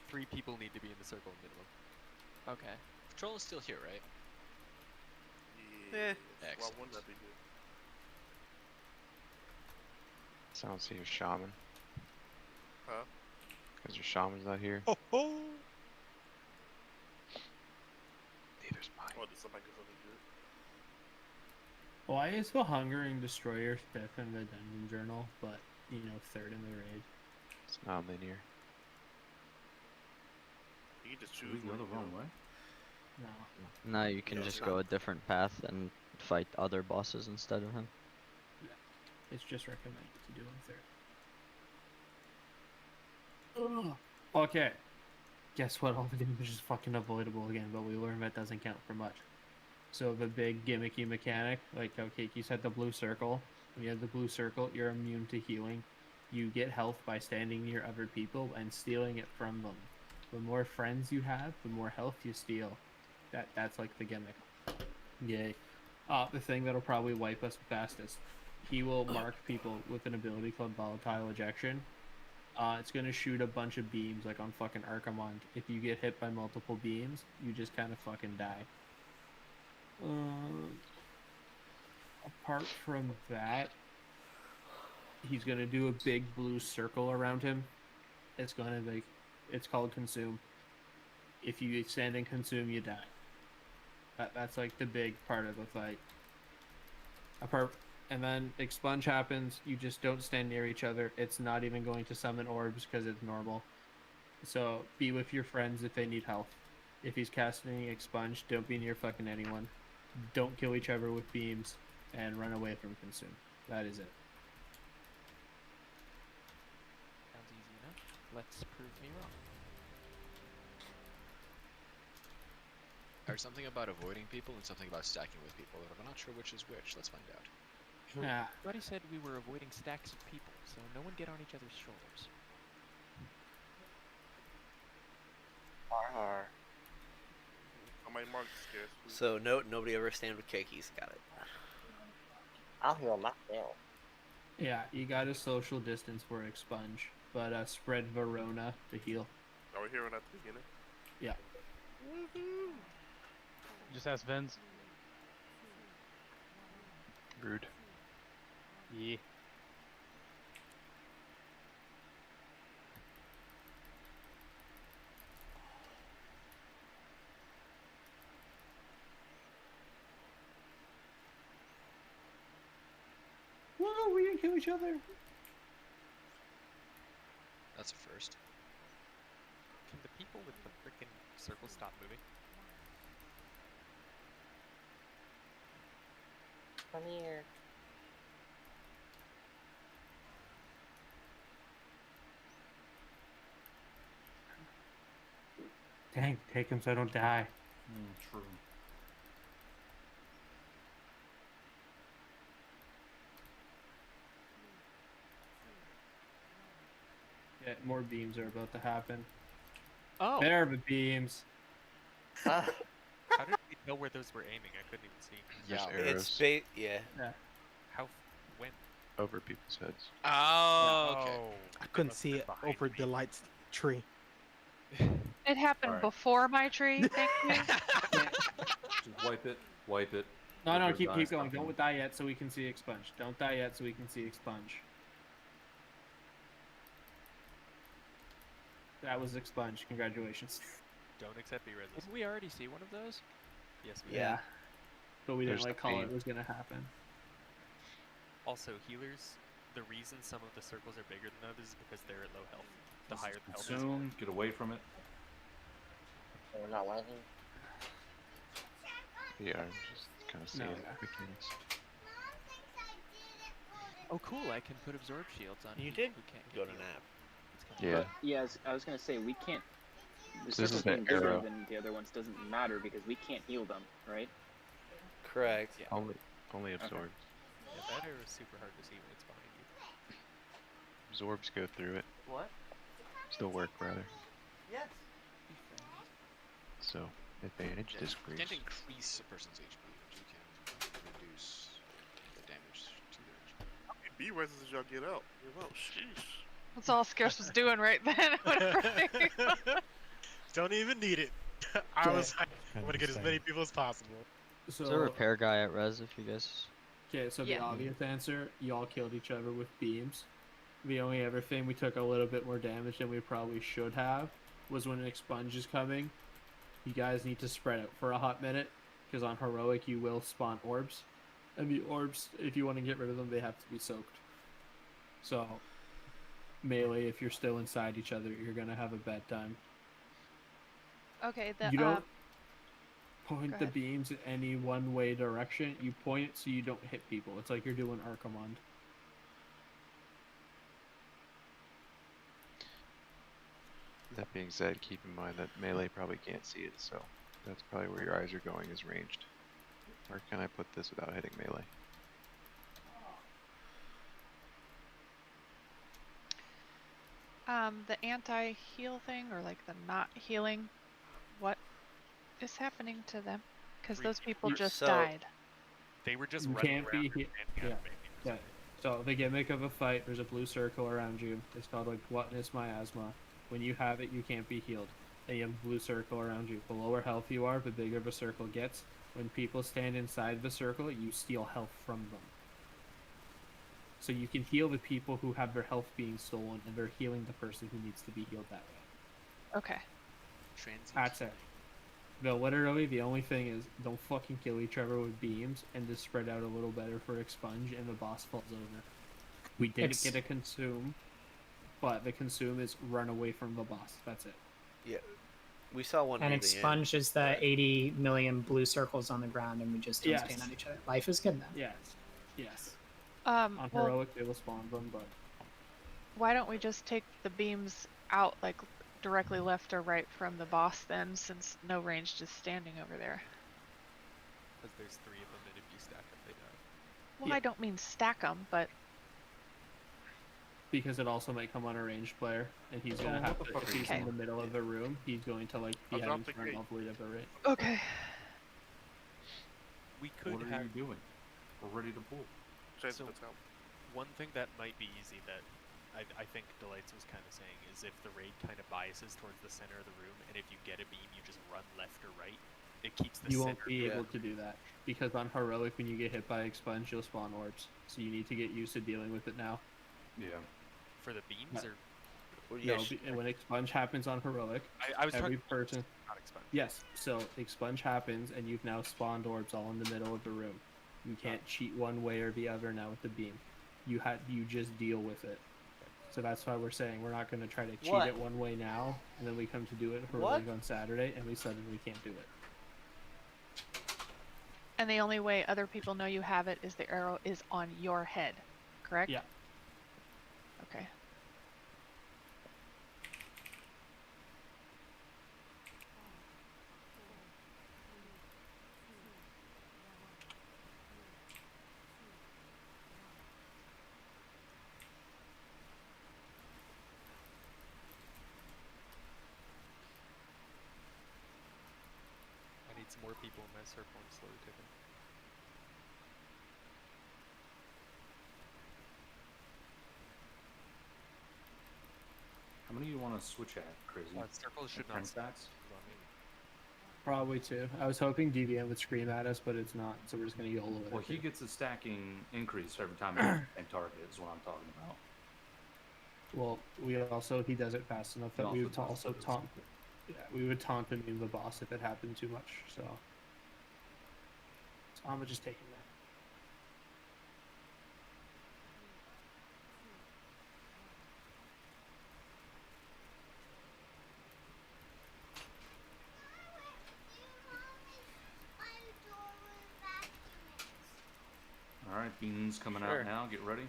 3 people need to be in the circle minimum. Okay. Patrol is still here, right? Yeah. Why Excellent. wouldn't that be good? Someone see your shaman. Huh? Because your shaman's not here. Oh, oh. Neither's mine. Oh, the somebody get something good. Why is the Hungering Destroyer 5th in the Dungeon Journal, but, you know, 3rd in the raid? It's non-linear. You can just Did choose we go where the you wrong go. way? No. No, you can No, just it's go not. a different path and fight other bosses instead of him. Yeah. It's just recommended to do on 3rd. Ugh. Okay. Guess what? All the damage is fucking avoidable again, but we learned that doesn't count for much. So the big gimmicky mechanic, like how Keiki said, the blue circle. When you have the blue circle, you're immune to healing. You get health by standing near other people and stealing it from them. The more friends you have, the more health you steal. That's like the gimmick. Yay. The thing that'll probably wipe us fastest. He will mark people with an ability called Volatile Ejection. It's gonna shoot a bunch of beams like on fucking Archimond. If you get hit by multiple beams, you just kind of fucking die. Apart from that, he's gonna do a big blue circle around him. It's gonna like, it's called Consume. If you stand and consume, you die. That's like the big part of the fight. And then Expunge happens. You just don't stand near each other. It's not even going to summon orbs because it's normal. So be with your friends if they need health. If he's casting Expunge, don't be near fucking anyone. Don't kill each other with beams, and run away from Consume. That is it. Sounds easy enough. Let's prove me wrong. There's something about avoiding people and something about stacking with people, but I'm not sure which is which. Let's find out. Yeah. Buddy said we were avoiding stacks of people, so no one get on each other's shoulders. I might mark scarce. Please. So nobody ever stand with Keki's. Got it. I'll heal myself. Yeah, you gotta social distance for Expunge, but spread Verona to heal. Are we hearing at the beginning? Yeah. Just ask Vince. Rude. Yeah. Whoa, we didn't kill each other. That's a first. Can the people with the freaking circle stop moving? Come here. Dang, take him so I don't die. True. Yeah, more beams are about to happen. Oh! There are the beams. How did we know where those were aiming? I couldn't even see. There's It's arrows yeah. How? When? over people's heads. Oh, okay. I couldn't see it over Delight's tree. It happened Alright. before my tree. Thank you. Just wipe it. Wipe it. No, Whoever keep dies going. fucking- Don't die yet so we can see Expunge. Don't die yet so we can see Expunge. That was Expunge. Congratulations. Don't accept B-reses. Didn't we already see one of those? Yes, we Yeah. But we didn't There's like the call it beam. was gonna happen. Also, healers, the reason some of the circles are bigger than others is because they're at low health. The This higher is the health is. Consume. Get away from it. We're not lagging. Yeah, I'm just kind of seeing No. mechanics. Oh, cool! I can put absorb shields on You people did who can't go get to healed. nap. It's kinda Yeah. fun. Yeah, I was gonna say we can't. The So this circles is an being bigger arrow. than the other ones doesn't matter because we can't heal them, right? Correct. Yeah. Only absorbs. Yeah, that arrow is super hard to see when it's behind you. Absorbs go through it. What? Still work rather. Yes. So advantage You discrease. can't increase a person's HP, but you can reduce the damage to their HP. How many B reses did y'all get out? Oh, sheesh. That's all Scarce was doing right then. Don't even need it. I was like, I want to get as many people as possible. So There's a repair guy at res if you guys. okay, so the Yeah. obvious answer, y'all killed each other with beams. The only other thing we took a little bit more damage than we probably should have was when an Expunge is coming. You guys need to spread out for a hot minute because on heroic you will spawn orbs, and the orbs, if you want to get rid of them, they have to be soaked. So melee, if you're still inside each other, you're gonna have a bad time. Okay, You don't go point the ahead. beams in any one way direction. You point it so you don't hit people. It's like you're doing Archimond. That being said, keep in mind that melee probably can't see it, so that's probably where your eyes are going is ranged. Where can I put this without hitting melee? The anti-heal thing, or like the not healing, what is happening to them? Because those people just died. They were just You running can't around be and hit. standing Yeah. out maybe. Yeah. So the gimmick of a fight, there's a blue circle around you. It's called like gluttonous miasma. When you have it, you can't be healed. And you have a blue circle around you. The lower health you are, the bigger the circle gets. When people stand inside the circle, you steal health from them. So you can heal the people who have their health being stolen, and they're healing the person who needs to be healed that way. Okay. That's it. Literally, the only thing is, don't fucking kill each other with beams, and just spread out a little better for expunge, and the boss falls over. We didn't get a consume, but the consume is run away from the boss. That's it. Yeah. We saw one. And moving in. expunge is the 80 million blue circles on the ground, and we just don't stand on each other. Life is good then. Yes. Yes. On On heroic, they will spawn them, but why don't we just take the beams out, like directly left or right from the boss then, since no ranged is standing over there? Because there's 3 of them, and if you stack them, they die. Well, I don't mean stack them, but because it also might come on a ranged player, and he's gonna have to, if he's in the middle of the room, he's going to like be having to run all the way to the right. Okay. We could What are have. you doing? We're ready to pull. So, one thing that might be easy that I think Delights was kind of saying is if the raid kind of biases towards the center of the room, and if you get a beam, you just run left or right. It keeps the You center. won't be able to do that because on heroic, when you get hit by expunge, you'll spawn orbs. So you need to get used to dealing with it now. Yeah. For the beams, or No, when expunge happens on heroic, I was every talking person. not expunge. Yes, so expunge happens, and you've now spawned orbs all in the middle of the room. You can't cheat one way or the other now with the beam. You just deal with it. So that's why we're saying we're not going to try to cheat it one way now, and then we come to do it heroic on Saturday, and we suddenly can't do it. and the only way other people know you have it is the arrow is on your head, correct? Yeah. Okay. I need some more people in my circle. I'm slowly ticking. How many do you want to switch at, Crazy? Circles should not stack on me. Probably two. I was hoping DVM would scream at us, but it's not, so we're just going to YOLO it. Well, he gets a stacking increase every time he hits the same target, is what I'm talking about. Well, he does it fast enough that we would also taunt. Yeah, we would taunt him in the boss if it happened too much. So I'm just taking that. All right, beans coming out now. Get ready.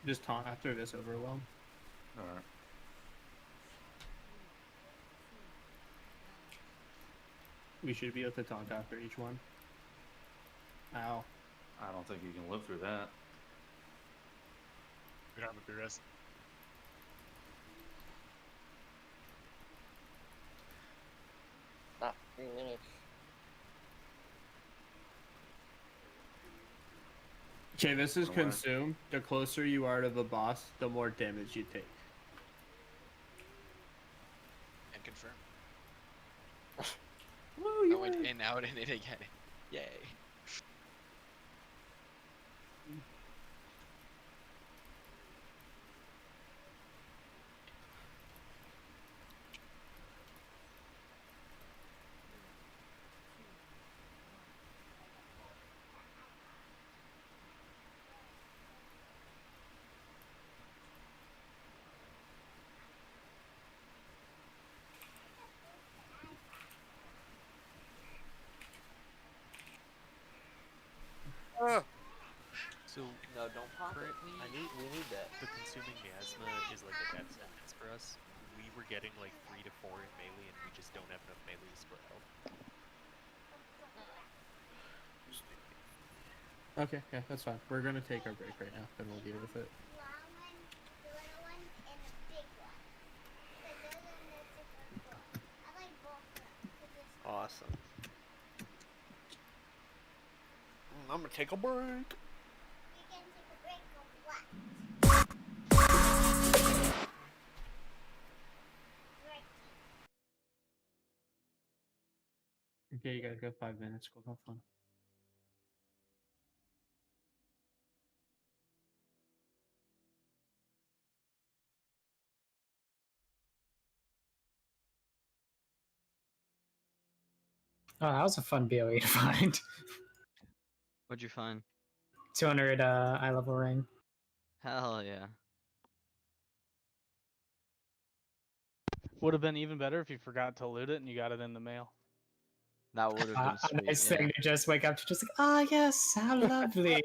Just taunt after this overwhelm. All right. We should be able to taunt after each one. Ow. I don't think you can live through that. We don't have a beer rest. About 3 minutes. Okay, this is Alright. consume. The closer you are to the boss, the more damage you take. And confirm. Woo, I went in, out, and in again. Yay. No, don't pop it. Currently, We need that. the consuming miasma is like a death sentence for us. We were getting like 3 to 4 in melee, and we just don't have enough melee to split health. Okay, yeah, that's fine. We're gonna take our break right now, and we'll deal with it. Awesome. I'm gonna take a break. Okay, you guys got 5 minutes. Go have fun. Oh, that was a fun BOE to find. What'd you find? 200 eye level ring. Hell yeah. Would have been even better if you forgot to loot it and you got it in the mail. That would have been A sweet. nice Yeah. thing to just wake up to, just like, ah, yes, how lovely.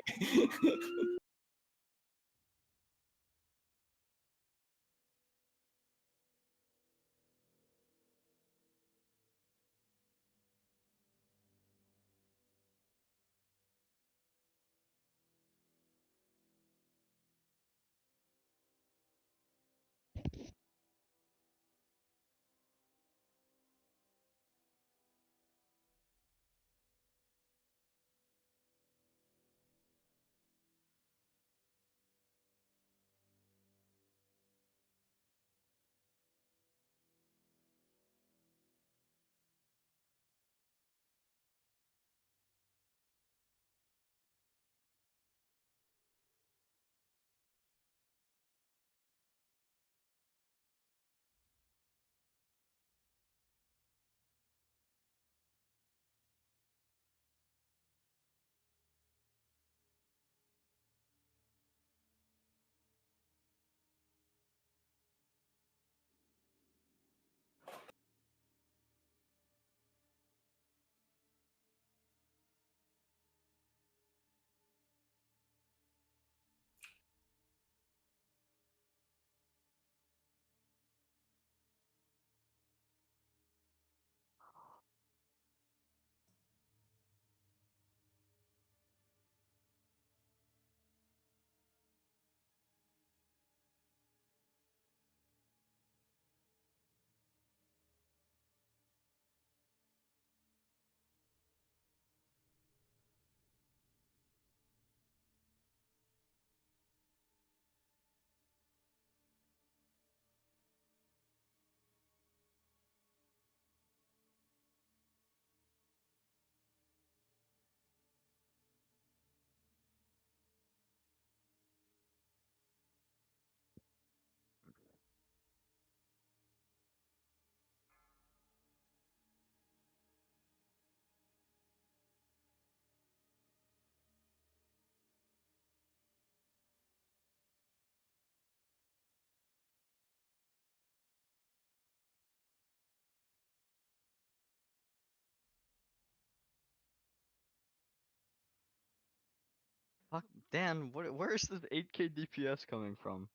Fuck, Dan, where is this 8k DPS coming from?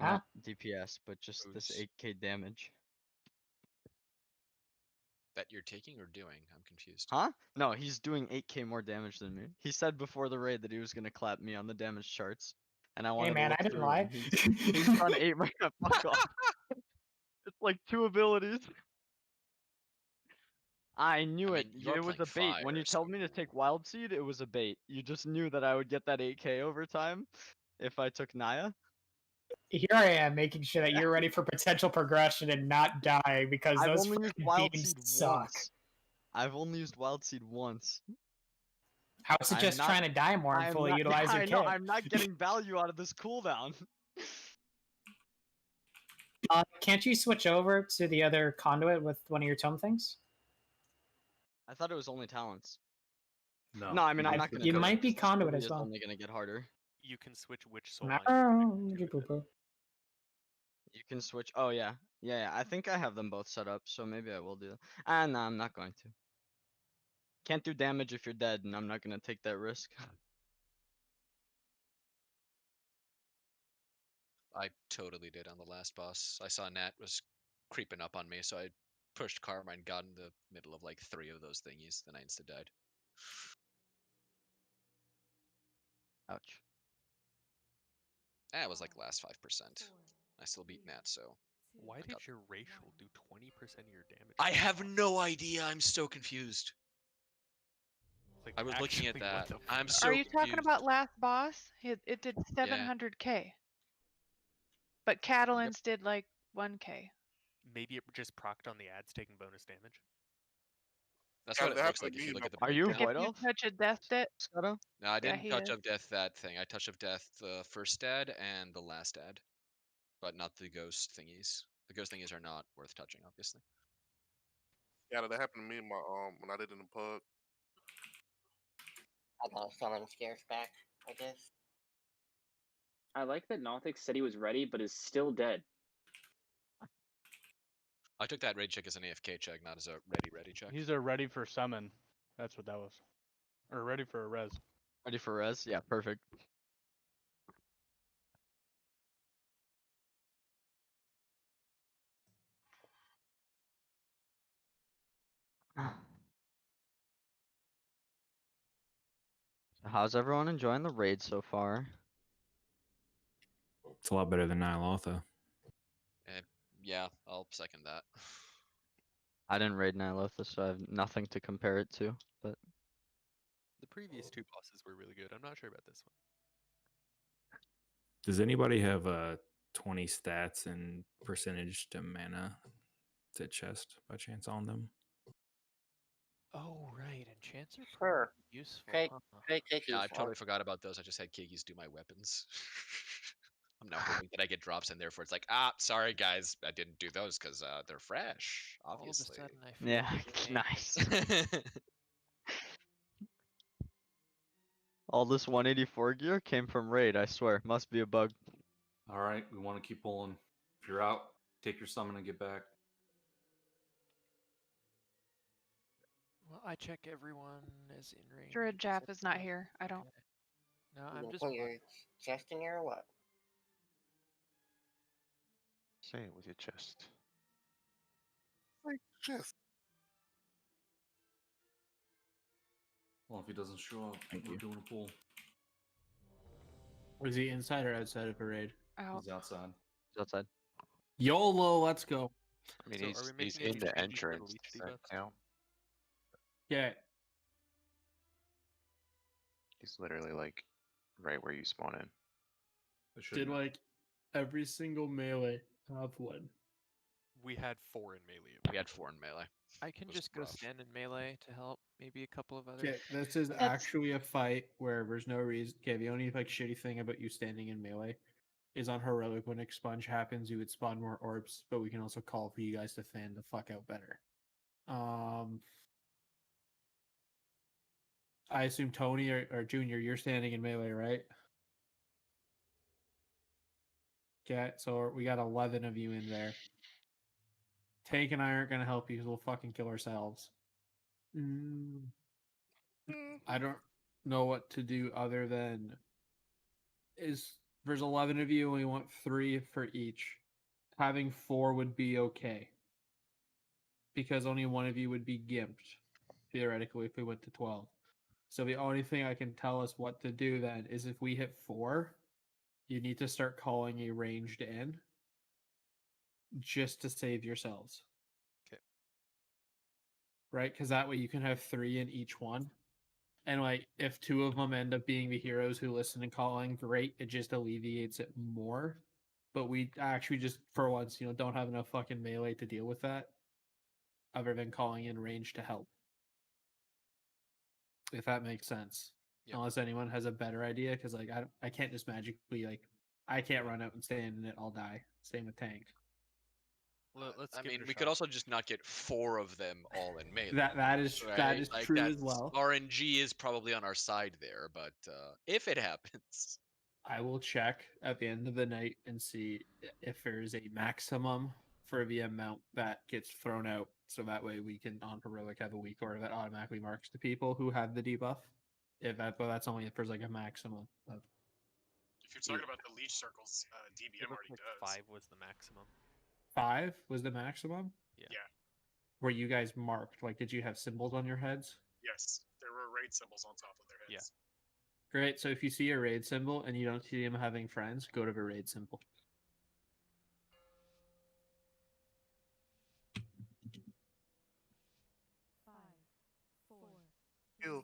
Huh? Not DPS, but just this Boost. 8k damage. That you're taking or doing? I'm confused. Huh? No, he's doing 8k more damage than me. He said before the raid that he was gonna clap me on the damage charts. And I wanted Hey, man, to I look didn't through lie. and he's done 8 right now. Fuck off. It's like 2 abilities. I knew I it. mean, you're It was playing a bait. When you fire, so told me to take Wild Seed, it was a bait. You just knew that I would get that 8k over time if I took Naya. Here I am making sure that you're ready for potential progression and not die because I've those only used freaking Wild beams Seed suck. once. I've only used Wild Seed once. How's it I'm just not. trying to die more and I am fully not. utilize your I know. kit? I'm not getting value out of this cooldown. Can't you switch over to the other conduit with one of your tome things? I thought it was only talents. No. No, I mean I'm not gonna. You do it, might be 'cause this conduit really as is well. only gonna get harder. You can switch which soul line you're Oh, connected to with it. poo-poo. You can switch. Oh yeah, yeah. I think I have them both set up, so maybe I will do that. Ah, no, I'm not going to. Can't do damage if you're dead, and I'm not gonna take that risk. I totally did on the last boss. I saw Nat was creeping up on me, so I pushed Carmine, got in the middle of like 3 of those thingies, then I insta died. Ouch. It was like last 5%. I still beat Nat, so. Why I did got- your racial do 20% of your damage? I have no idea. I'm so confused. Like, I was looking at actually, what that. the I'm fuck? so Are you talking confused. about last boss? It did 700k, but Catalan's did like 1k. Maybe it just procced on the ads taking bonus damage. That's Yeah, what it that looks happened like to if you me, look at the Are you breakdown. If White you Elf, touch a death bit, Scotto? No, I yeah, didn't he touch is. of death that thing. I touch of death the first ad and the last ad, but not the ghost thingies. The ghost thingies are not worth touching, obviously. Yeah, that happened to me in my when I did it in the pub. I got summon scares back, I guess. I like that Nothic said he was ready, but is still dead. I took that raid check as an AFK check, not as a ready check. He's a ready for summon. That's what that was. Or ready for a res. Ready for res? Yeah, perfect. How's everyone enjoying the raid so far? It's a lot better than Nyalotha. Yeah, I'll second that. I didn't raid Nyalotha, so I have nothing to compare it to, but The previous 2 bosses were really good. I'm not sure about this one. Does anybody have 20 stats and percentage to mana to chest by chance on them? Oh right, enchants are Sure. pretty useful. Great, Huh? great Yeah, cookies. I totally forgot about those. I just had Kigis do my weapons. I'm now hoping that I get drops, and therefore it's like, sorry guys, I didn't do those because they're fresh, obviously. All of a sudden, I feel yeah, like nice. All this 184 gear came from raid, I swear. Must be a bug. All right, we want to keep pulling. If you're out, take your summon and get back. Well, I check everyone is in range. Druid Jap except is not for- here. I don't. No, You I'm gonna just. put your chest in there or what? Say it with your chest. Like chest. Well, if he doesn't show up, we're doing a pull. Was he inside or outside of a raid? Out. He's outside. He's outside. YOLO, let's go. I mean, So are he's we making in any the changes to the entrance. leech Does that debuffs? count? Yeah. He's literally like right where you spawn in. Did like every single melee have one? We had 4 in melee. We had 4 in melee. I can It was just go rough. stand in melee to help. Maybe a couple of others. Okay, this is actually a fight where there's no reason. Okay, the only like shitty thing about you standing in melee is on heroic when expunge happens, you would spawn more orbs, but we can also call for you guys to fan the fuck out better. I assume Tony or Junior, you're standing in melee, right? Okay, so we got 11 of you in there. Tank and I aren't gonna help you because we'll fucking kill ourselves. I don't know what to do other than there's 11 of you and we want 3 for each. Having 4 would be okay. Because only one of you would be gimped, theoretically, if we went to 12. So the only thing I can tell us what to do then is if we hit 4, you need to start calling a ranged in just to save yourselves. Okay. Right? Because that way you can have 3 in each one. And like if 2 of them end up being the heroes who listen and calling, great. It just alleviates it more. But we actually just for once, don't have enough fucking melee to deal with that. Other than calling in range to help. If that makes sense. Yep. Unless anyone has a better idea, because like I can't just magically I can't run out and stand in it, I'll die. Same with tank. Let's I give mean, it a we shot. could also just not get 4 of them all in melee. That is right? Like, true as that's- well. RNG is probably on our side there, but if it happens, I will check at the end of the night and see if there's a maximum for the amount that gets thrown out, so that way we can on heroic have a weak order that automatically marks the people who had the debuff. That's only if there's like a maximum of. If you're talking about the leech circles, DBM It looked already like does. 5 was the maximum. 5 was the maximum? Yeah. Where you guys marked? Like, did you have symbols on your heads? Yes, there were raid symbols on top of their heads. Great. So if you see a raid symbol and you don't see them having friends, go to the raid symbol. Ew.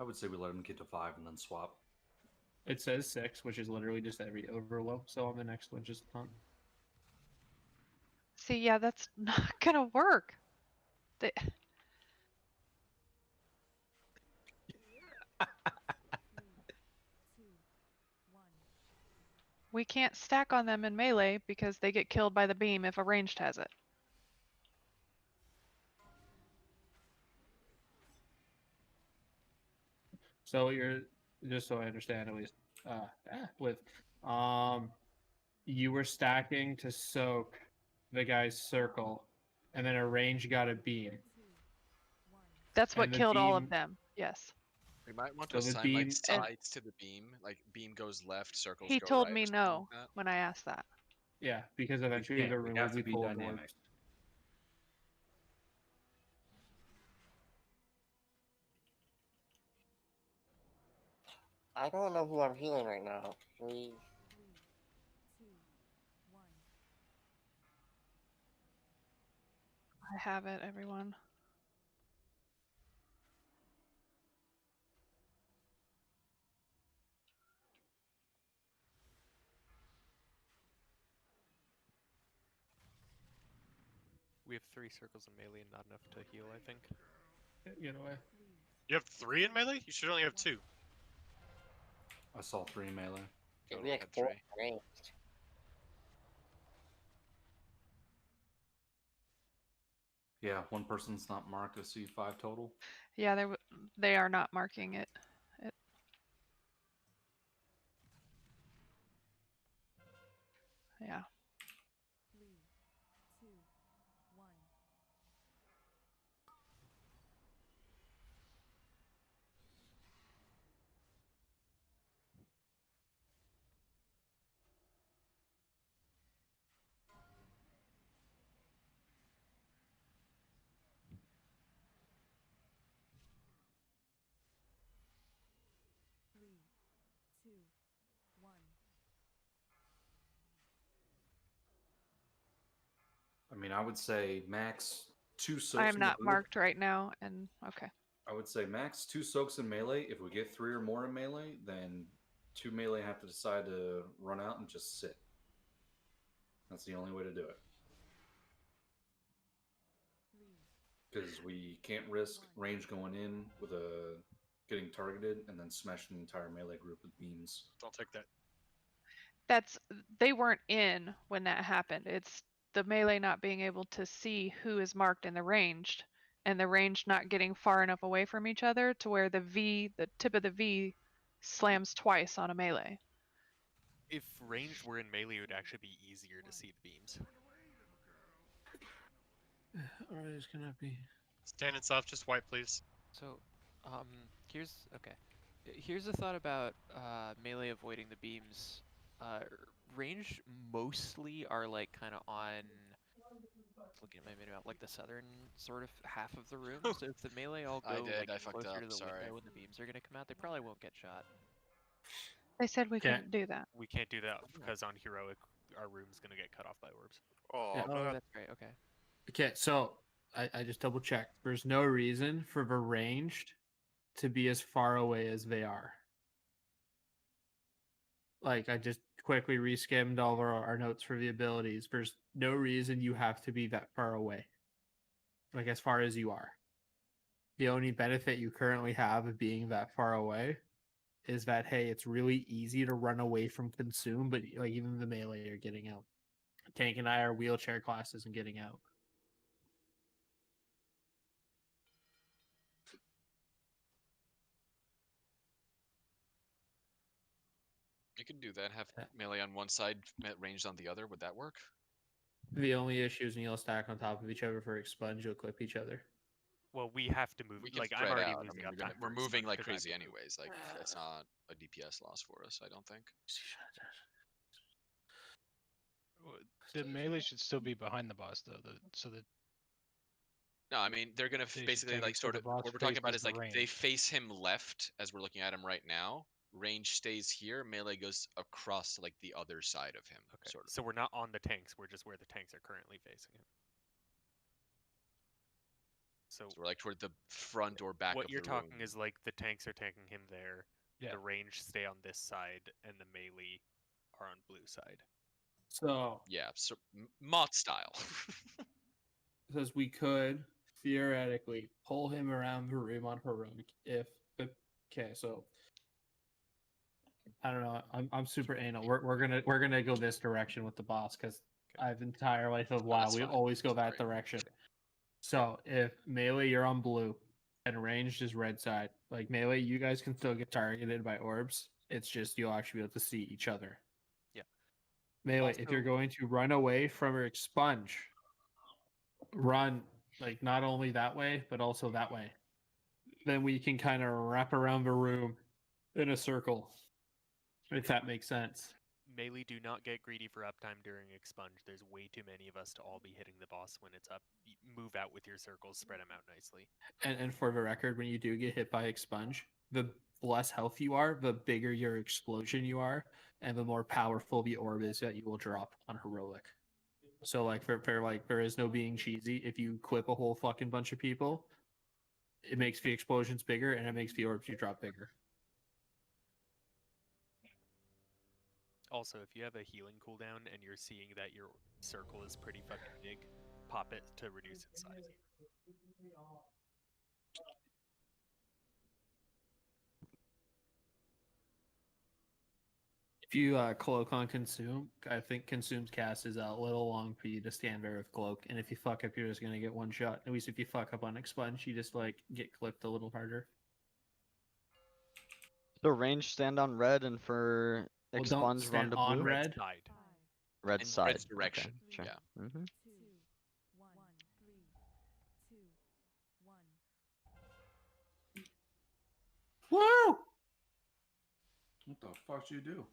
I would say we let him get to 5 and then swap. It says 6, which is literally just every overload. So on the next one, just hunt. See, yeah, that's not gonna work. They... We can't stack on them in melee because they get killed by the beam if a ranged has it. So you're just so I understand at least you were stacking to soak the guy's circle, and then a range got a beam. That's what And the killed all of beam- them. Yes. We might want to So the assign like beam- sides to the beam, like beam goes left, circles He go told right, me or something no like that. when I asked that. Yeah, because eventually the we room have would to be be full of dynamic. orbs. I don't know who I'm healing right now. Please. I have it, everyone. We have 3 circles in melee and not enough to heal, I think. Get away. You have 3 in melee? You should only have 2. I saw 3 melee. We have 4 ranged. Yeah, one person's not marked. I see 5 total. Yeah, they are not marking it. Yeah. I mean, I would say max 2 soaks. I am in the not group. marked right now, and okay. I would say max 2 soaks in melee. If we get 3 or more in melee, then 2 melee have to decide to run out and just sit. That's the only way to do it. Because we can't risk range going in with a getting targeted and then smashing the entire melee group with beams. Don't take that. They weren't in when that happened. It's the melee not being able to see who is marked in the ranged, and the ranged not getting far enough away from each other to where the tip of the V slams twice on a melee. If ranged were in melee, it would actually be easier to see the beams. Alright, it's gonna be. Standing soft, just white, please. So, here's a thought about melee avoiding the beams. Range mostly are like kind of on. Looking at my map, like the southern sort of half of the room. So if the melee all go I like fucked closer up, to the sorry. window when the beams are gonna come out, they probably won't get shot. They said we couldn't do that. We can't do that because on heroic, our room's gonna get cut off by orbs. Oh, Yeah. man. That's right. Okay. Okay, so I just double checked. There's no reason for the ranged to be as far away as they are. Like, I just quickly reskimmed all of our notes for the abilities. There's no reason you have to be that far away. Like, as far as you are. The only benefit you currently have of being that far away is that, hey, it's really easy to run away from consume, but like even the melee are getting out. Tank and I are wheelchair classes and getting out. You can do that. Have melee on one side, ranged on the other. Would that work? The only issue is when you'll stack on top of each other for expunge, you'll clip each other. Well, we have to move. We can Like, spread I'm already out. I losing mean, uptime. we're for moving Expunge like 'cause I have crazy to move. anyways. Like, it's not a DPS loss for us, I don't think. The melee should still be behind the boss though, so that No, I mean they're gonna They should basically take like it so sort the of boss what we're talking about faces is the like they range. face him left as we're looking at him right now. Range stays here. Melee goes across to like the other side of him. Okay, Sort of. so we're not on the tanks. We're just where the tanks are currently facing him. So we're like toward the front or back what of you're the talking room. is like the tanks are taking him there. Yeah. The range stay on this side, and the melee are on blue side. So yeah, so Mott style. Says we could theoretically pull him around the room on heroic if okay, so I don't know. I'm super anal. We're gonna go this direction with the boss because I've entire life of WoW that's we fine. always go that direction. So if melee you're on blue and ranged is red side, like melee you guys can still get targeted by orbs. It's just you'll actually be able to see each other. Yeah. Melee, if you're Also- going to run away from or expunge, run like not only that way but also that way. Then we can kind of wrap around the room in a circle, if that makes sense. Melee, do not get greedy for uptime during expunge. There's way too many of us to all be hitting the boss when it's up. Move out with your circles, spread them out nicely. And for the record, when you do get hit by expunge, the less health you are, the bigger your explosion you are, and the more powerful the orb is that you will drop on heroic. So like for like there is no being cheesy. If you equip a whole fucking bunch of people, it makes the explosions bigger and it makes the orbs you drop bigger. Also, if you have a healing cooldown and you're seeing that your circle is pretty fucking big, pop it to reduce its size. If you cloak on consume, I think consume's cast is a little long for you to stand there with cloak, and if you fuck up, you're just gonna get one shot. At least if you fuck up on expunge, you just like get clipped a little harder. So range stand on red, and for Well, don't expunge run stand to on blue. red. Side. Red And side. red's direction, Okay, sure. yeah. Mm-hmm. Woo! What the fuck did you do?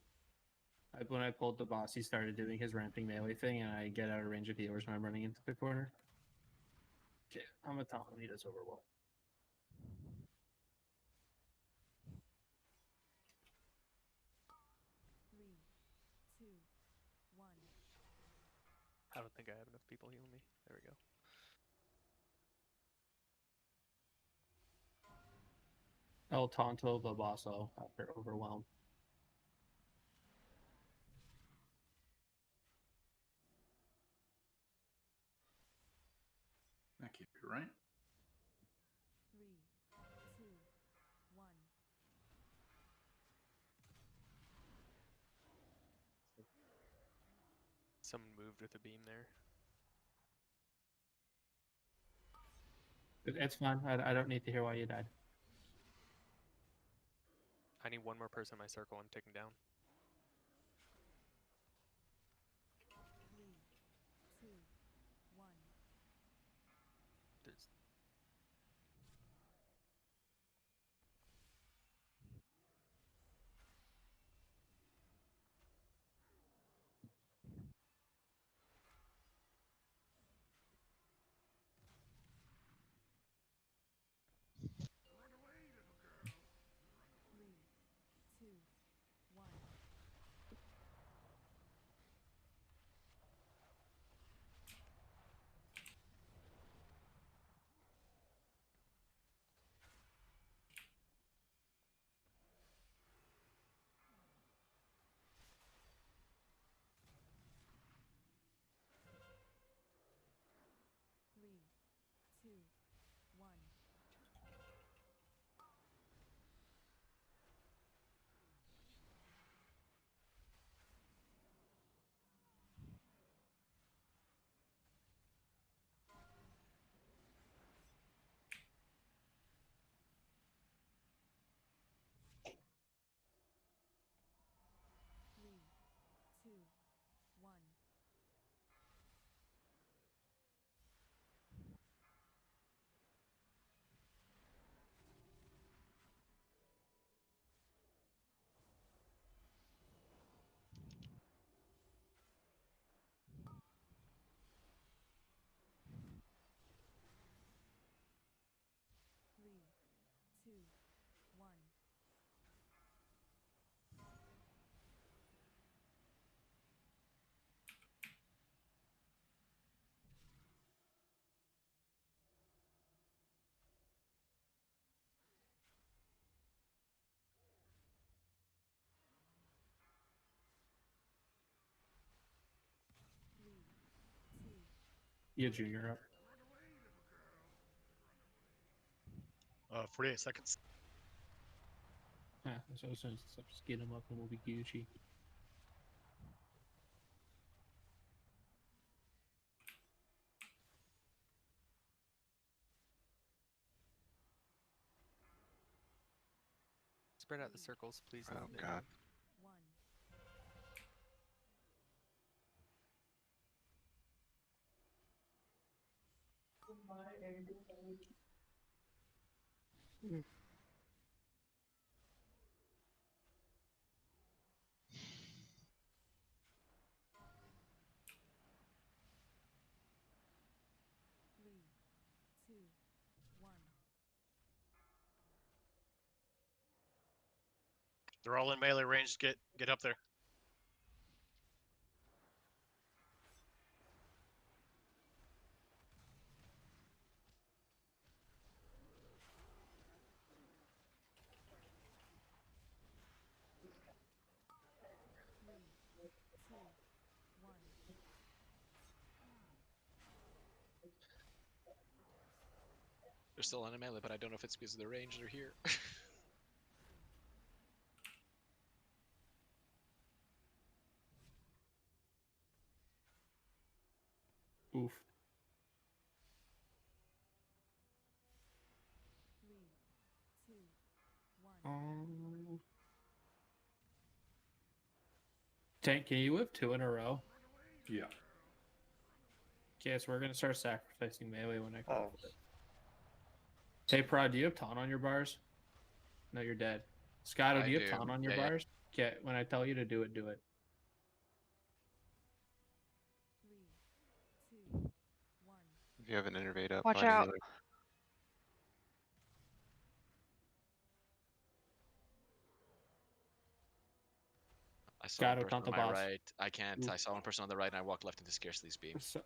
When I pulled the boss, he started doing his ramping melee thing, and I get out of range of healers when I'm running into the corner. Okay, I'm gonna tell him he does overwhelm. I don't think I have enough people healing me. There we go. El Tonto the Bosso after overwhelm. That can't be right. Someone moved with a beam there. It's fine. I don't need to hear why you died. I need one more person in my circle. I'm taking down. There's... Yeah, Junior. 48 seconds. Yeah, so as soon as just get him up and we'll be Gucci. Spread out the circles, please. Oh god. They're all in melee range. Get up there. They're still on a melee, but I don't know if it's because of the range they're here. Oof. Tank, can you whip 2 in a row? Yeah. Okay, so we're gonna start sacrificing melee when I come. Oh. Hey, Prod, do you have taunt on your bars? No, you're dead. Scotto, do you have taunt on your bars? Okay, when I tell you to do it, do it. If you have an innervate up, Watch find out. another- I saw one Scotto, person taunt on the my boss. right. I can't. Oof. I saw one person on the right, and I walked left into Scarcely's beam. So,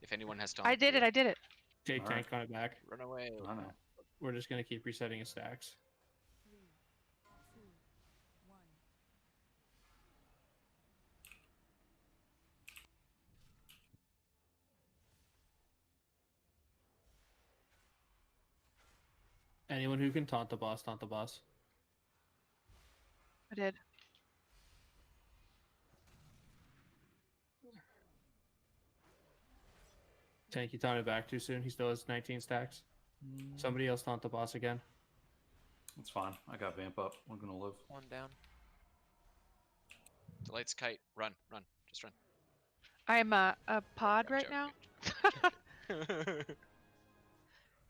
If anyone has taunt, I did it. I did it. Jay, All Tank on it back. Run away. I know. We're just gonna keep resetting his stacks. Anyone who can taunt the boss, taunt the boss. I did. Tank, you taunted back too soon. He still has 19 stacks. Somebody else taunt the boss again. That's fine. I got vamp up. We're gonna live. 1 down. The light's kite. Run, run, just run. I'm a pod right Joke, now.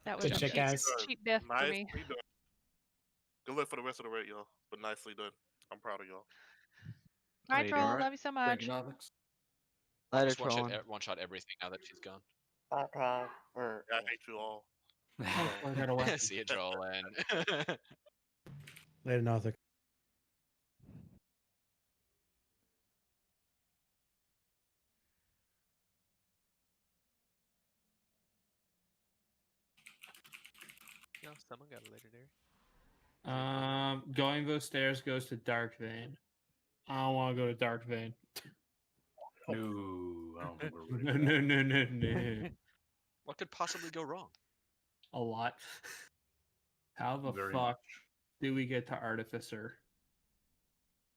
That was Good shit, guys. cheap death for me. Nicely done. Good luck for the rest of the raid, y'all. But nicely done. I'm proud of y'all. Bye, Later. troll. Alright. Love you so much. Later, Just trolling. one shot everything now that she's gone. Okay. I hate you all. I got a weapon. See you, Joel. And Later, Nathria. Yo, someone got a legendary. Going those stairs goes to Dark Vein. I don't want to go to Dark Vein. No, I don't think we're ready. No, for no, that. no, no, no. what could possibly go wrong? A lot. How the Very fuck do we get to Artificer?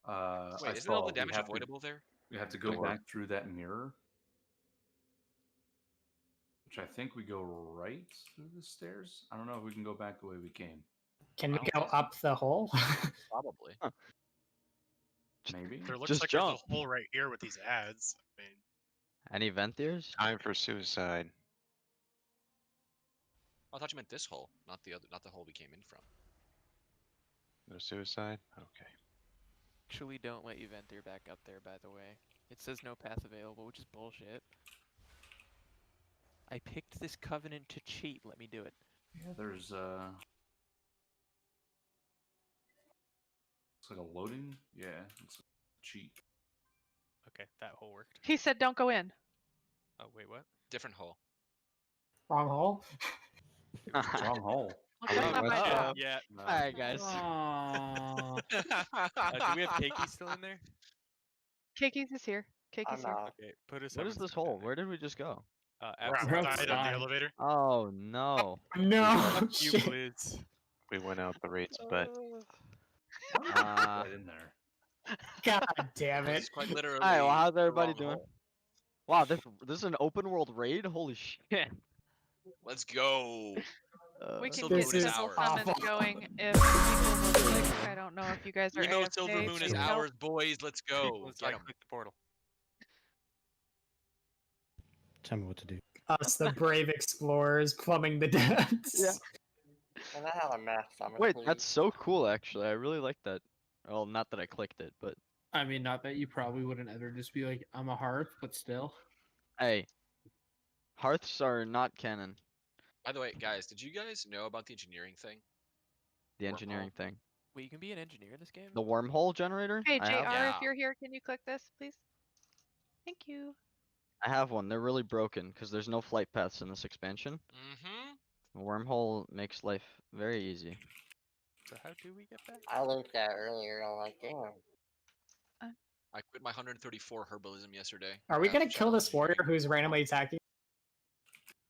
I Wait, isn't all saw the damage we have avoidable there? We have to go Door. back through that mirror, which I think we go right through the stairs. I don't know if we can go back the way we came. Can we I don't go think so. up the hole? Probably. Maybe. There looks Just like jump. there's a hole right here with these ads. I mean, Any ventiers? Time for suicide. I thought you meant this hole, not the hole we came in from. No suicide? Okay. Actually, don't let you vent back up there, by the way. It says no path available, which is bullshit. I picked this covenant to cheat. Let me do it. Yeah, there's it's like a loading. Yeah, it's cheap. Okay, that hole worked. He said, "Don't go in." Oh wait, what? Different hole. Wrong hole? Wrong hole. Well, that's not my job. Yeah. Alright, guys. Aww. Do we have Keiki still in there? Keikis is here. Cakey, I'm sir. out. Okay, put a What summon is this stone down hole? there. Where did we just go? We're We're outside of the outside. elevator. Oh no. No. Fuck you, Shit. Blizz. We went out the Wraith's butt. Right in there. God damn This it. is quite literally Alright, well, how's the everybody wrong doing? hole. Wow, this is an open world raid? Holy shit. Let's go. We can Silver get Moon is simple ours. summons Awful. going if people will click. I don't know if you guys are We know AFK Silver Moon is to help. ours, boys. Let's go. Let's Get right 'em. click the portal. Tell me what to do. Us, the brave explorers, plumbing the depths. Yeah. Can I have a math summon, Wait, please? that's so cool actually. I really like that. Well, not that I clicked it, but I mean, not that you probably wouldn't ever just be like, I'm a hearth, but still. hey. Hearths are not canon. By the way, guys, did you guys know about the engineering thing? The Wormhole? engineering thing. Wait, you can be an engineer in this game? The wormhole generator? Hey, I JR, have Yeah. if you're here, can you click this, please? Thank you. I have one. They're really broken because there's no flight paths in this expansion. Mm-hmm. A wormhole makes life very easy. So how do we get back? I linked that earlier. I'm like, damn. I quit my 134 herbalism yesterday. Are we after gonna kill checking this warrior engineering. who's randomly attacking?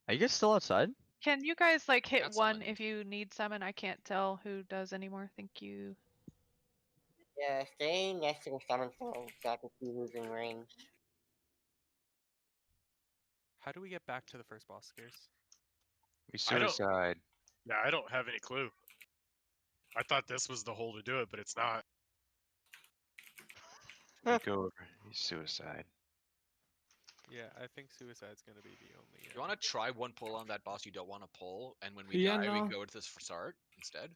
Are you guys still outside? Can you guys like hit Got one summoned. if you need summon? I can't tell who does anymore. Thank you. Yeah, stay next to the summon stone so I can see who's in range. How do we get back to the first boss, Scarce? We I don't- suicide. Yeah, I don't have any clue. I thought this was the hole to do it, but it's not. We go over. Suicide. Yeah, I think suicide's gonna be the only. You want to try one pull on that boss you don't want to pull, and when we Yeah, die, no. we go to this start instead?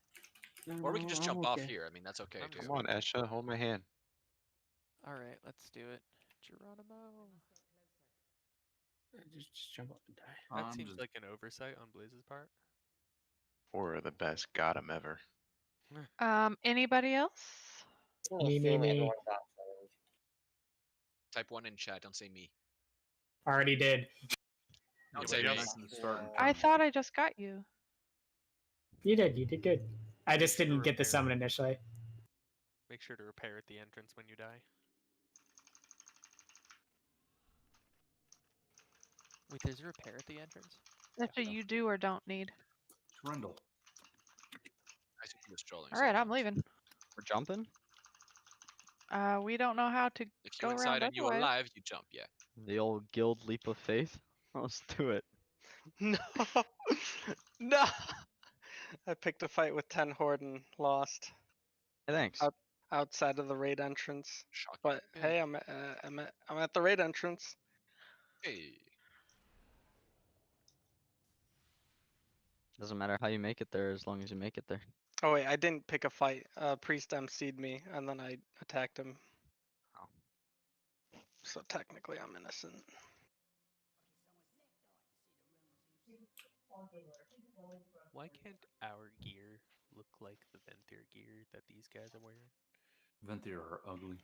No, Or we can just I'm jump off okay. here. I mean, that's okay I'm too. Come on, Esha, hold my hand. Alright, let's do it. Geronimo. Just jump up and die. That seems like an oversight on Blizz's part. Or the best got him ever. Anybody else? I'm gonna Me. assume everyone got summoned. Type 1 in chat. Don't say me. Already did. Don't say Anybody me. else? I thought I just got you. You did good. I just Sure didn't get the repair. summon initially. Make sure to repair at the entrance when you die. Wait, there's a repair at the entrance? That's what you do or don't need. Rundle. I think he was trolling. All right, I'm leaving. We're jumping? We don't know how to If go you're around inside and you're otherwise. alive, you jump. Yeah. The old guild leap of faith? Let's do it. No. No. I picked a fight with 10 Horde and lost. Hey, thanks. Outside of the raid entrance. Shocking. But hey, I'm at the raid entrance. Hey. Doesn't matter how you make it there as long as you make it there. Oh wait, I didn't pick a fight. Priest MC'd me and then I attacked him. Oh. So technically I'm innocent. Why can't our gear look like the Ventir gear that these guys are wearing? Ventir are ugly.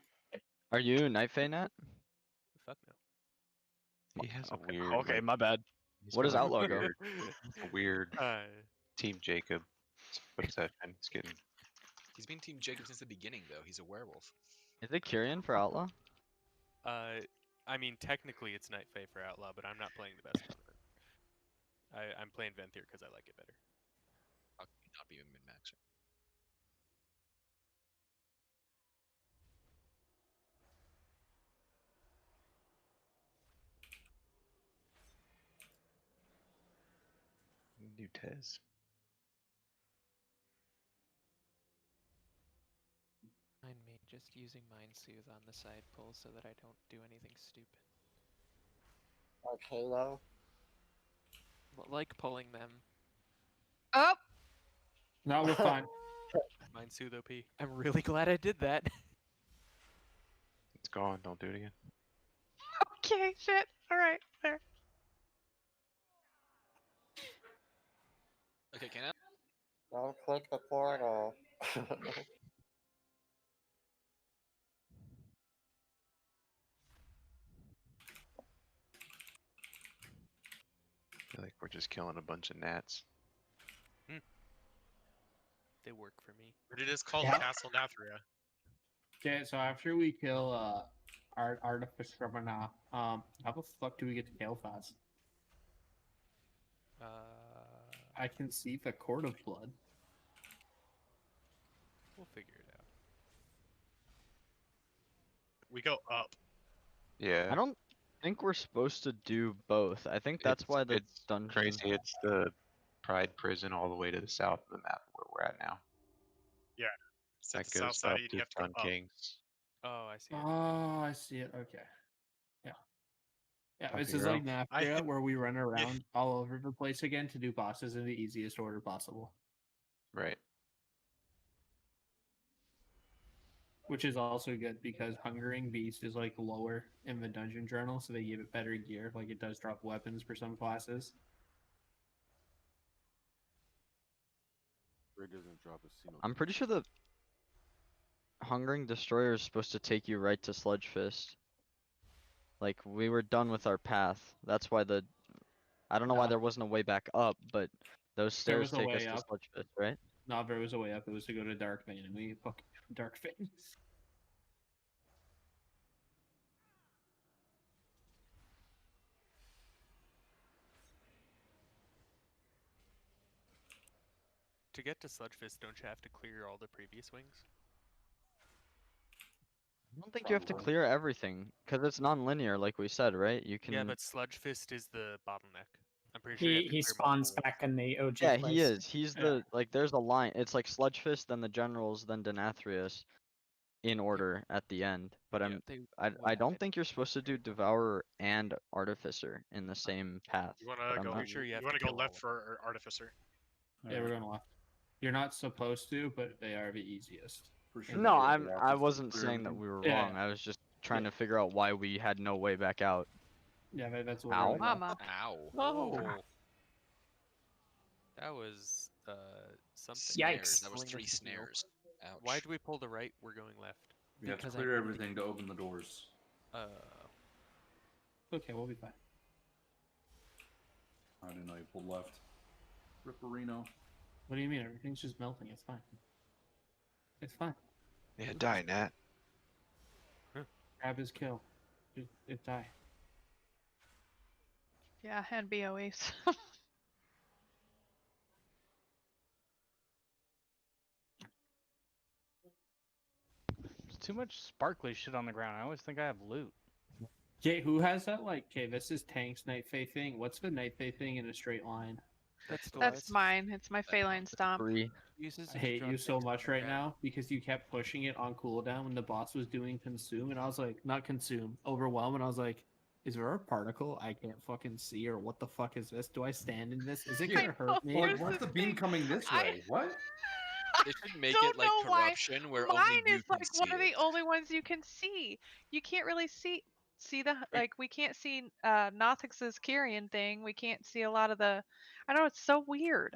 Are you Night Fae Nat? Fuck no. He has a Okay, weird. okay, like, my bad. he's What got does a Outlaw go? weird- A weird Uh, Team Jacob obsession. It's getting. He's been Team Jacob since the beginning, though. He's a werewolf. Is it Kyrian for Outlaw? I mean, technically it's Night Fae for Outlaw, but I'm not playing the best one of it. I'm playing Ventir because I like it better. How can you not be a min-maxer? New Tez. Mind me just using Mind Soothe on the side pull so that I don't do anything stupid. Like Halo. Like pulling them. Oh! No, we're fine. Mind Soothe OP. I'm really glad I did that. It's gone. Don't do it again. Okay, shit. All right, there. Okay, can I? Don't click the portal. I feel like we're just killing a bunch of gnats. They work for me. But it is called Yeah. Castle Nathria. Okay, so after we kill Artificer Mana. How the fuck do we get to Kael'thas? I can see the Court of Blood. We'll figure it out. We go up. Yeah. I don't think we're supposed to do both. I think that's why the it's dungeon. crazy. It's the Pride Prison all the way to the south of the map where we're at now. Yeah. It's at That the south goes side, up and to you have to go Sun up. Kings. Oh, I see it. Oh, I see it. Okay. Yeah. Yeah, Copy this is your like own. Nathria, where we run around all over the place again to do bosses in the easiest order possible. Right. Which is also good because Hungering Beast is like lower in the dungeon journal, so they give it better gear. Like it does drop weapons for some classes. It doesn't drop a single. I'm pretty sure the Hungering Destroyer is supposed to take you right to Sludge Fist. Like we were done with our path. That's why the I don't know why No. there wasn't a way back up, but those There stairs was a take us way to up. Sludge Fist, right? No, there was a way up. It was to go to Dark Vein, and we fucking Dark Vein. To get to Sludgefist, don't you have to clear all the previous wings? I don't think you have to clear everything because it's non-linear, like we said, right? You can. Yeah, but Sludgefist is the bottleneck. I'm pretty sure you have to He clear spawns multiple back in the OG Yeah, place. he is. He's the like. There's a line. It's like Sludgefist, then the generals, then Denathrius, in order at the end. But I don't think you're supposed to do Devourer and Artificer in the same path. You wanna but I'm go? not- You wanna go left for Artificer? Yeah, we're going left. You're not supposed to, but they are the easiest. No, I wasn't saying that we were Yeah. wrong. I was just trying to figure out why we had no way back out. Yeah, that's Ow. literally. Mama. Ow. Whoa. That was something. Snares. That was 3 snares. Ouch. Why do we pull the right? We're going left. We have to clear everything to open the doors. Okay, we'll be fine. I didn't know you pulled left. Ripperino. What do you mean? Everything's just melting. It's fine. It's fine. Yeah, die, Nat. Grab his kill. It die. Yeah, and BOEs. There's too much sparkly shit on the ground. I always think I have loot. Okay, who has that? Like, okay, this is Tank's Night Fae thing. What's the Night Fae thing in a straight line? That's mine. It's my Phalanx Stomp. I hate you so much right now because you kept pushing it on cooldown when the boss was doing consume, and I was like, not consume, overwhelm, and I was like, is there a particle I can't fucking see, or what the fuck is this? Do I stand in this? Is it gonna hurt me? What's the beam coming this way? What? They should make Don't it like know why corruption where mine only you is can like see one of it. the only ones you can see. You can't really see the like we can't see Nothix's Kyrian thing. We can't see a lot of the I know it's so weird.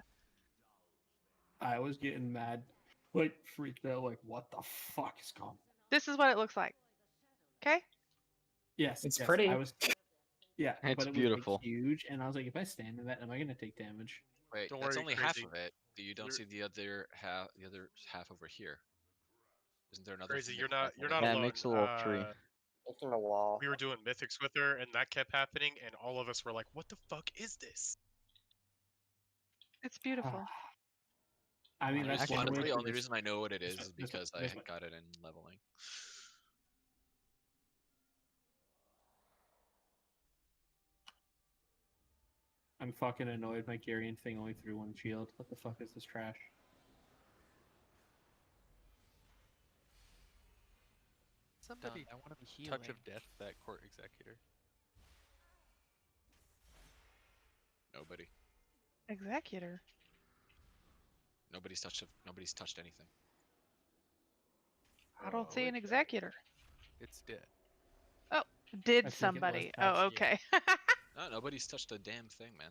I was getting mad, like freaked out, like what the fuck is going on? This is what it looks like. Okay? Yes, It's yes, pretty. I was, yeah, It's but it beautiful. was like, huge, and I was like, if I stand in that, am I gonna take damage? Wait, Don't that's worry, only Crazy. half of it. You don't see the other half. The other half over here. Isn't there another? Crazy, thing you're that not has you're that? not Yeah, it alone. makes a little tree. It's in the wall. We were doing mythics with her, and that kept happening, and all of us were like, "What the fuck is this?" It's beautiful. I mean, that's Actually, one way honestly, the to only dis- reason I know what it is this is way, because I this way. got it in leveling. I'm fucking annoyed my Kyrian thing only threw one shield. What the fuck is this trash? Somebody I want to be touch healing. of death that court executor. Nobody. Executor. Nobody's touched. Nobody's touched anything. I don't see an executor. It's dead. Oh, I did think it was somebody? touched, Oh, okay. No, nobody's touched a damn thing, man.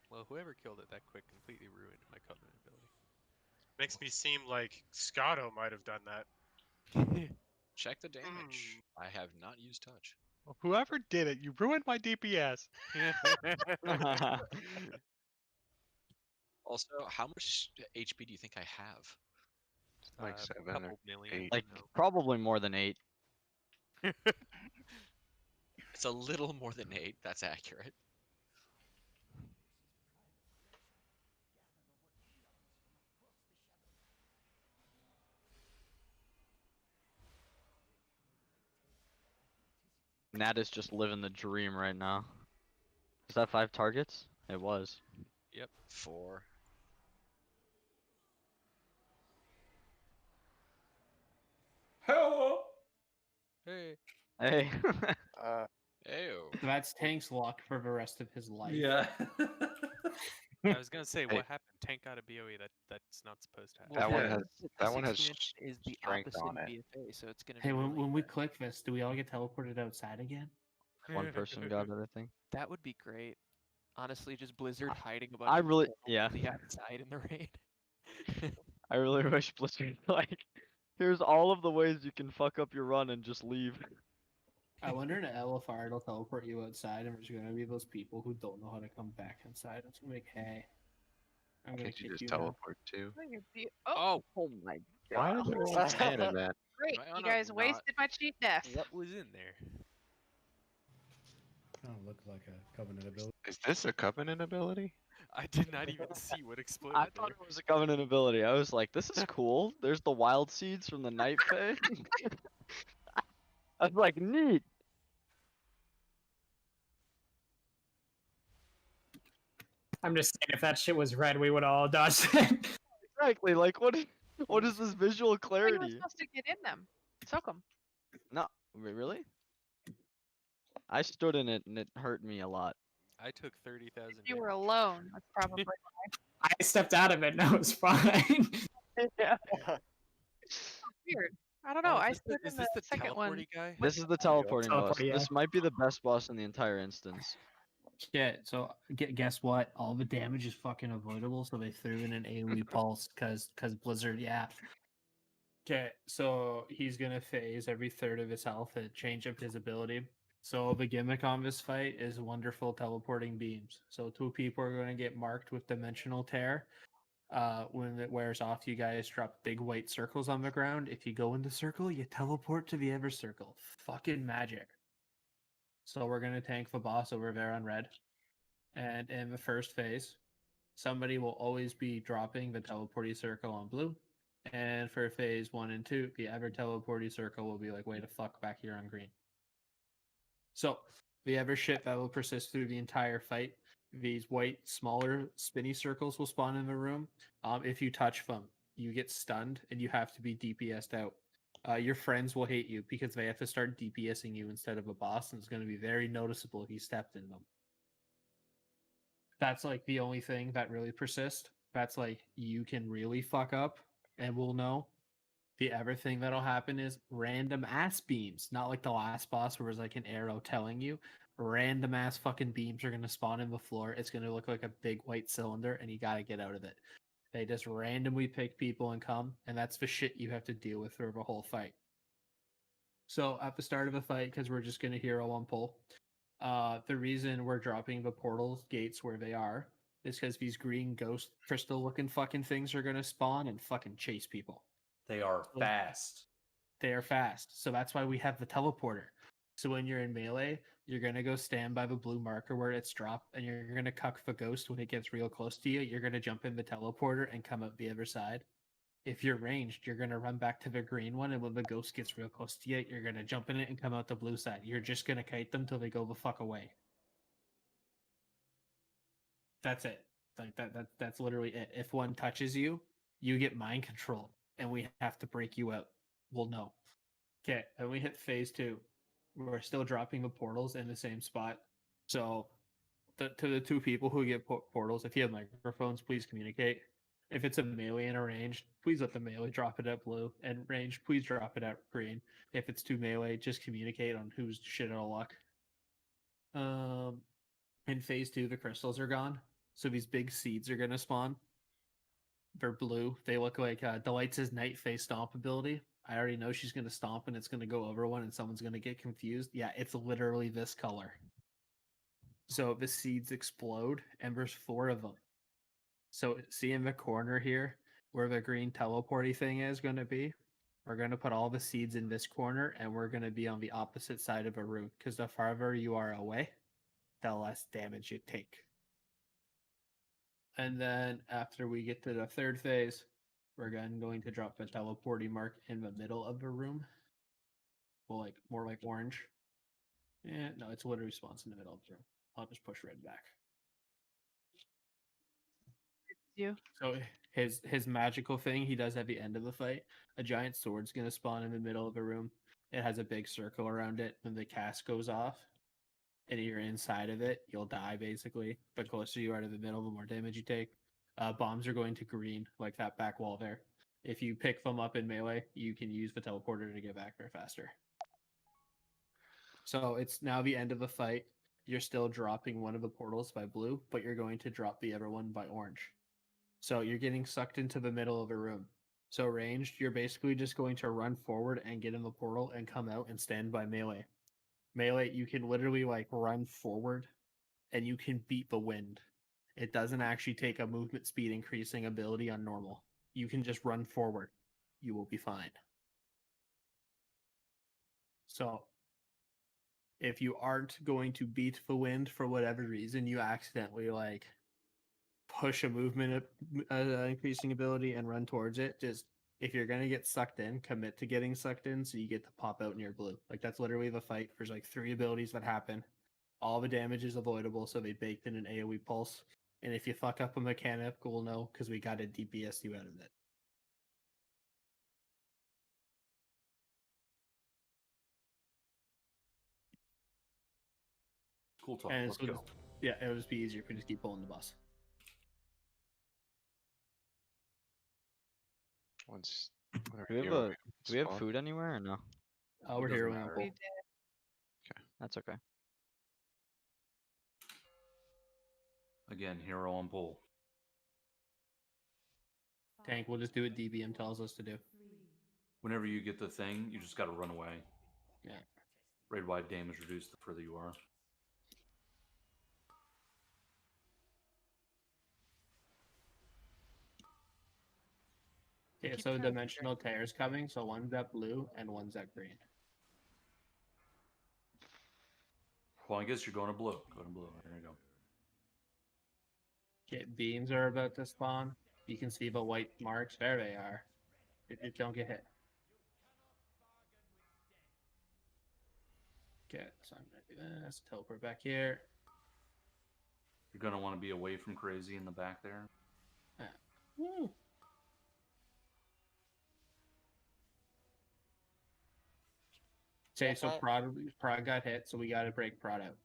Well, whoever killed it that quick completely ruined my covenant ability. Makes me seem like Scotto might have done that. Check the damage. I have not used touch. Whoever did it, you ruined my DPS. Also, how much HP do you think I have? Like a 7 or couple million. 8. Like probably more than 8. It's a little more than 8. That's accurate. Nat is just living the dream right now. Is that 5 targets? It was. Yep. 4. Hello. Hey. Hey. Ew. That's Tank's luck for the rest of his life. Yeah. I was gonna say, Hey. what happened? Tank got a BOE. That's not supposed to happen. That one has This that one has expansion is the strength opposite on of it. BFA, so it's gonna Hey, be when, really when we good. click this, do we all get teleported outside again? One person got it, I think. That would be great. Honestly, just Blizzard hiding a bunch I of really, people yeah. on the outside in the raid. I really wish Blizzard like, here's all of the ways you can fuck up your run and just leave. I wonder in LFR it'll teleport you outside, and there's gonna be those people who don't know how to come back inside. It's gonna be like, hey, I'm gonna Can't you kick just you now. teleport too? Oh, Oh my Why is everyone spamming that? great! Am I You on a guys not- wasted my cheap death. What was in there? Kind of look like a covenant ability. Is this a covenant ability? I did not even see what exploded I thought there. it was a covenant ability. I was like, this is cool. There's the wild seeds from the night phase. I was like, neat. I'm just saying, if that shit was red, we would all dodge it. Exactly. Like, what is this visual You were clarity? supposed to get in them. Soak them. No, really? I stood in it and it hurt me a lot. I took 30,000. You were alone. That's probably why. I stepped out of it. No, it's fine. Yeah. Weird. I don't know. I stood Is in this the the second one. teleporty guy? This is the teleporting boss. Teleport, yeah. This might be the best boss in the entire instance. Yeah, so guess what? All the damage is fucking avoidable, so they threw in an AoE pulse because Blizzard, yeah. Okay, so he's gonna phase every third of his health and change up his ability. So the gimmick on this fight is wonderful teleporting beams. So 2 people are gonna get marked with dimensional tear. When it wears off, you guys drop big white circles on the ground. If you go in the circle, you teleport to the other circle. Fucking magic. So we're gonna tank the boss over there on red. And in the first phase, somebody will always be dropping the teleporty circle on blue. And for phase 1 and 2, the ever teleporty circle will be like, way to fuck back here on green. So the ever shit that will persist through the entire fight. These white, smaller, spinny circles will spawn in the room. If you touch them, you get stunned and you have to be DPS'd out. Your friends will hate you because they have to start DPSing you instead of a boss, and it's going to be very noticeable if you stepped in them. That's like the only thing that really persists. That's like you can really fuck up and we'll know. The other thing that'll happen is random ass beams. Not like the last boss where it's like an arrow telling you. Random ass fucking beams are gonna spawn in the floor. It's gonna look like a big white cylinder and you gotta get out of it. They just randomly pick people and come, and that's the shit you have to deal with through the whole fight. So at the start of the fight, because we're just gonna hero one pull, the reason we're dropping the portal gates where they are is because these green ghost crystal looking fucking things are gonna spawn and fucking chase people. They are fast. They are fast. So that's why we have the teleporter. So when you're in melee, you're gonna go stand by the blue marker where it's dropped, and you're gonna cuck the ghost when it gets real close to you. You're gonna jump in the teleporter and come out the other side. If you're ranged, you're gonna run back to the green one, and when the ghost gets real close to you, you're gonna jump in it and come out the blue side. You're just gonna kite them till they go the fuck away. That's it. Like that's literally it. If one touches you, you get mind control, and we have to break you out. We'll know. Okay, and we hit phase 2. We're still dropping the portals in the same spot. So, to the 2 people who get portals, if you have microphones, please communicate. If it's a melee and a ranged, please let the melee drop it at blue, and ranged, please drop it at green. If it's 2 melee, just communicate on who's shit out of luck. In phase 2, the crystals are gone, so these big seeds are gonna spawn. They're blue. They look like Delight's night phase stomp ability. I already know she's gonna stomp and it's gonna go over one, and someone's gonna get confused. Yeah, it's literally this color. So the seeds explode, and there's 4 of them. So see in the corner here, where the green teleporty thing is going to be. We're going to put all the seeds in this corner, and we're going to be on the opposite side of a room, because the farther you are away, the less damage you take. And then after we get to the third phase, we're again going to drop the teleporting mark in the middle of the room. Well, like more like orange. Yeah, no, it's literally spawns in the middle of the room. I'll just push red back. You. So his magical thing he does at the end of the fight, a giant sword's gonna spawn in the middle of the room. It has a big circle around it. When the cast goes off and you're inside of it, you'll die basically. The closer you are to the middle, the more damage you take. Bombs are going to green, like that back wall there. If you pick them up in melee, you can use the teleporter to get back there faster. So it's now the end of the fight. You're still dropping one of the portals by blue, but you're going to drop the other one by orange. So you're getting sucked into the middle of a room. So ranged, you're basically just going to run forward and get in the portal and come out and stand by melee. Melee, you can literally like run forward and you can beat the wind. It doesn't actually take a movement speed increasing ability on normal. You can just run forward. You will be fine. So if you aren't going to beat the wind for whatever reason, you accidentally like push a movement increasing ability and run towards it, just if you're gonna get sucked in, commit to getting sucked in so you get to pop out near blue. Like that's literally the fight. There's like 3 abilities that happen. All the damage is avoidable, so they baked in an AoE pulse. And if you fuck up a mechanic, we'll know because we got to DPS you out of it. Cool talk. And Let's so go. Yeah, it would just be easier if we just keep pulling the boss. Once. Do we have food anywhere or no? Oh, we're here. We did. Okay. That's okay. Again, hero on pull. Tank, we'll just do what DBM tells us to do. Whenever you get the thing, you just got to run away. Yeah. Raid wide damage reduced the further you are. Yeah, so dimensional tear's coming, so one's at blue and one's at green. Well, I guess you're going to blue. Go to blue. There you go. Okay, beams are about to spawn. You can see the white marks. There they are. Don't get hit. Okay, so I'm gonna do this. Teleport back here. You're going to want to be away from crazy in the back there. Yeah. Woo. Okay, so Prod got hit, so we got to break Prod out.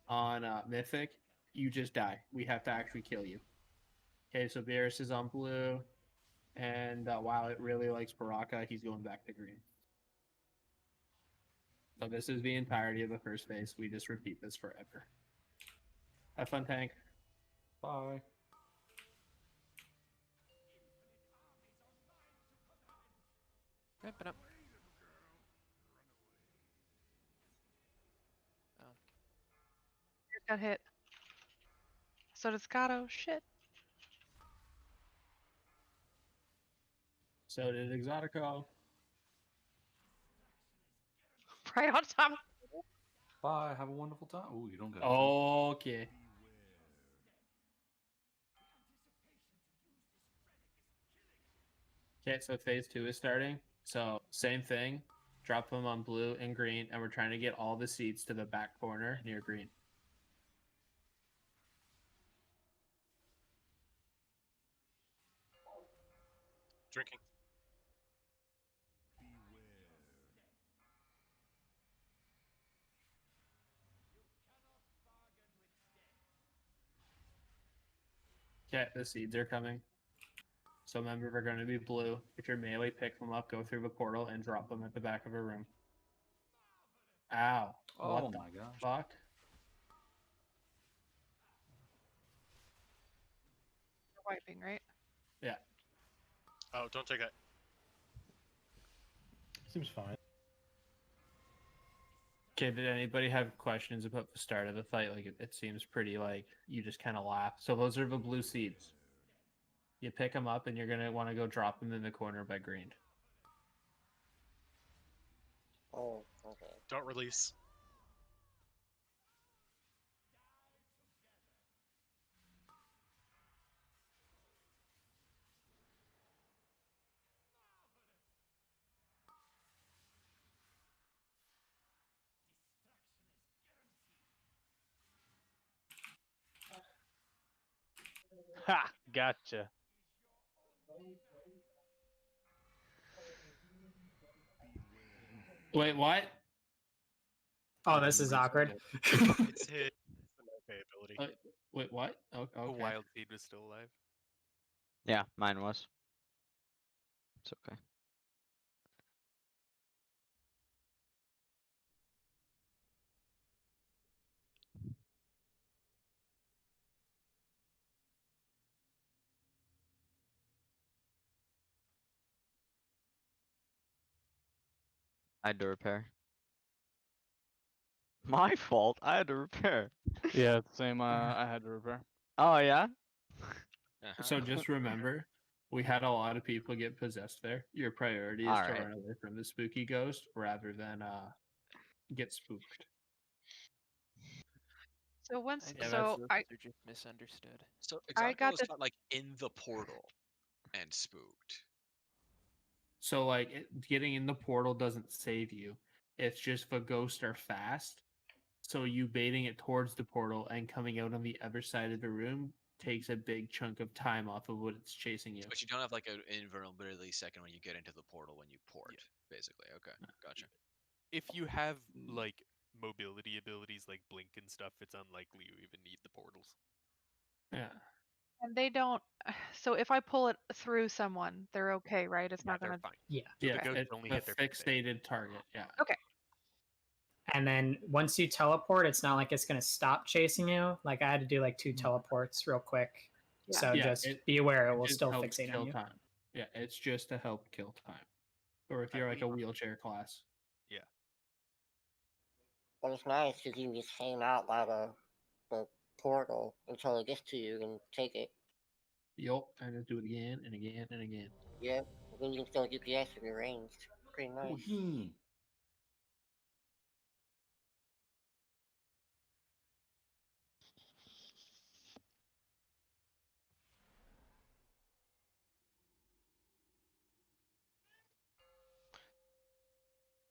On Mythic, you just die. We have to actually kill you. Okay, so Beerus is on blue, and while it really likes Baraka, he's going back to green. So this is the entirety of the first phase. We just repeat this forever. Have fun, Tank. Bye. Ramping up. Got hit. So does Gato. Shit. So did Exotico. Right on top. Bye. Have a wonderful time. Ooh, you don't get it. Okay. Okay, so phase 2 is starting. So same thing. Drop them on blue and green, and we're trying to get all the seeds to the back corner near green. Drinking. Okay, the seeds are coming. So remember, they're going to be blue. If you're melee, pick them up, go through the portal, and drop them at the back of a room. Ow. Oh What the my gosh. fuck? You're wiping, right? Yeah. Oh, don't take that. Seems fine. Okay, did anybody have questions about the start of the fight? Like, it seems pretty, like, you just kind of laugh. So those are the blue seeds. You pick them up, and you're gonna want to go drop them in the corner by green. Oh, okay. Don't release. Ha! Gotcha. Wait, what? Oh, this is awkward. It's his okay ability. Wait, what? Oh, A okay. wild seed was still alive. Yeah, mine was. It's okay. I had to repair. My fault. I had to repair. Yeah, same. I had to repair. Oh yeah. So just remember, we had a lot of people get possessed there. Your priority is to Alright. run away from the spooky ghost rather than get spooked. So once, I so think I they're just misunderstood. So I Exotica got was this. not like in the portal and spooked. So like getting in the portal doesn't save you. It's just if a ghost are fast. So you baiting it towards the portal and coming out on the other side of the room takes a big chunk of time off of what it's chasing you. But you don't have like an invulnerability second when you get into the portal when you port, basically. Okay, gotcha. If you have like mobility abilities like blink and stuff, it's unlikely you even need the portals. Yeah. And they don't. So if I pull it through someone, they're okay, right? It's not they're gonna. fine. Yeah. The Yeah, ghosts it's only a hit their first hit. fixated target. Yeah. Okay. And then once you teleport, it's not like it's gonna stop chasing you. Like I had to do like 2 teleports real quick. Yeah. So Yeah, just be aware it will just still helps fixate kill on you. time. Yeah, it's just to help kill time. Or if you're like a wheelchair class. Yeah. But it's nice because you can just hang out by the portal until it gets to you and take it. Yup, and just do it again and again and again. Yep. Then you can still GPS if you're ranged. Pretty nice.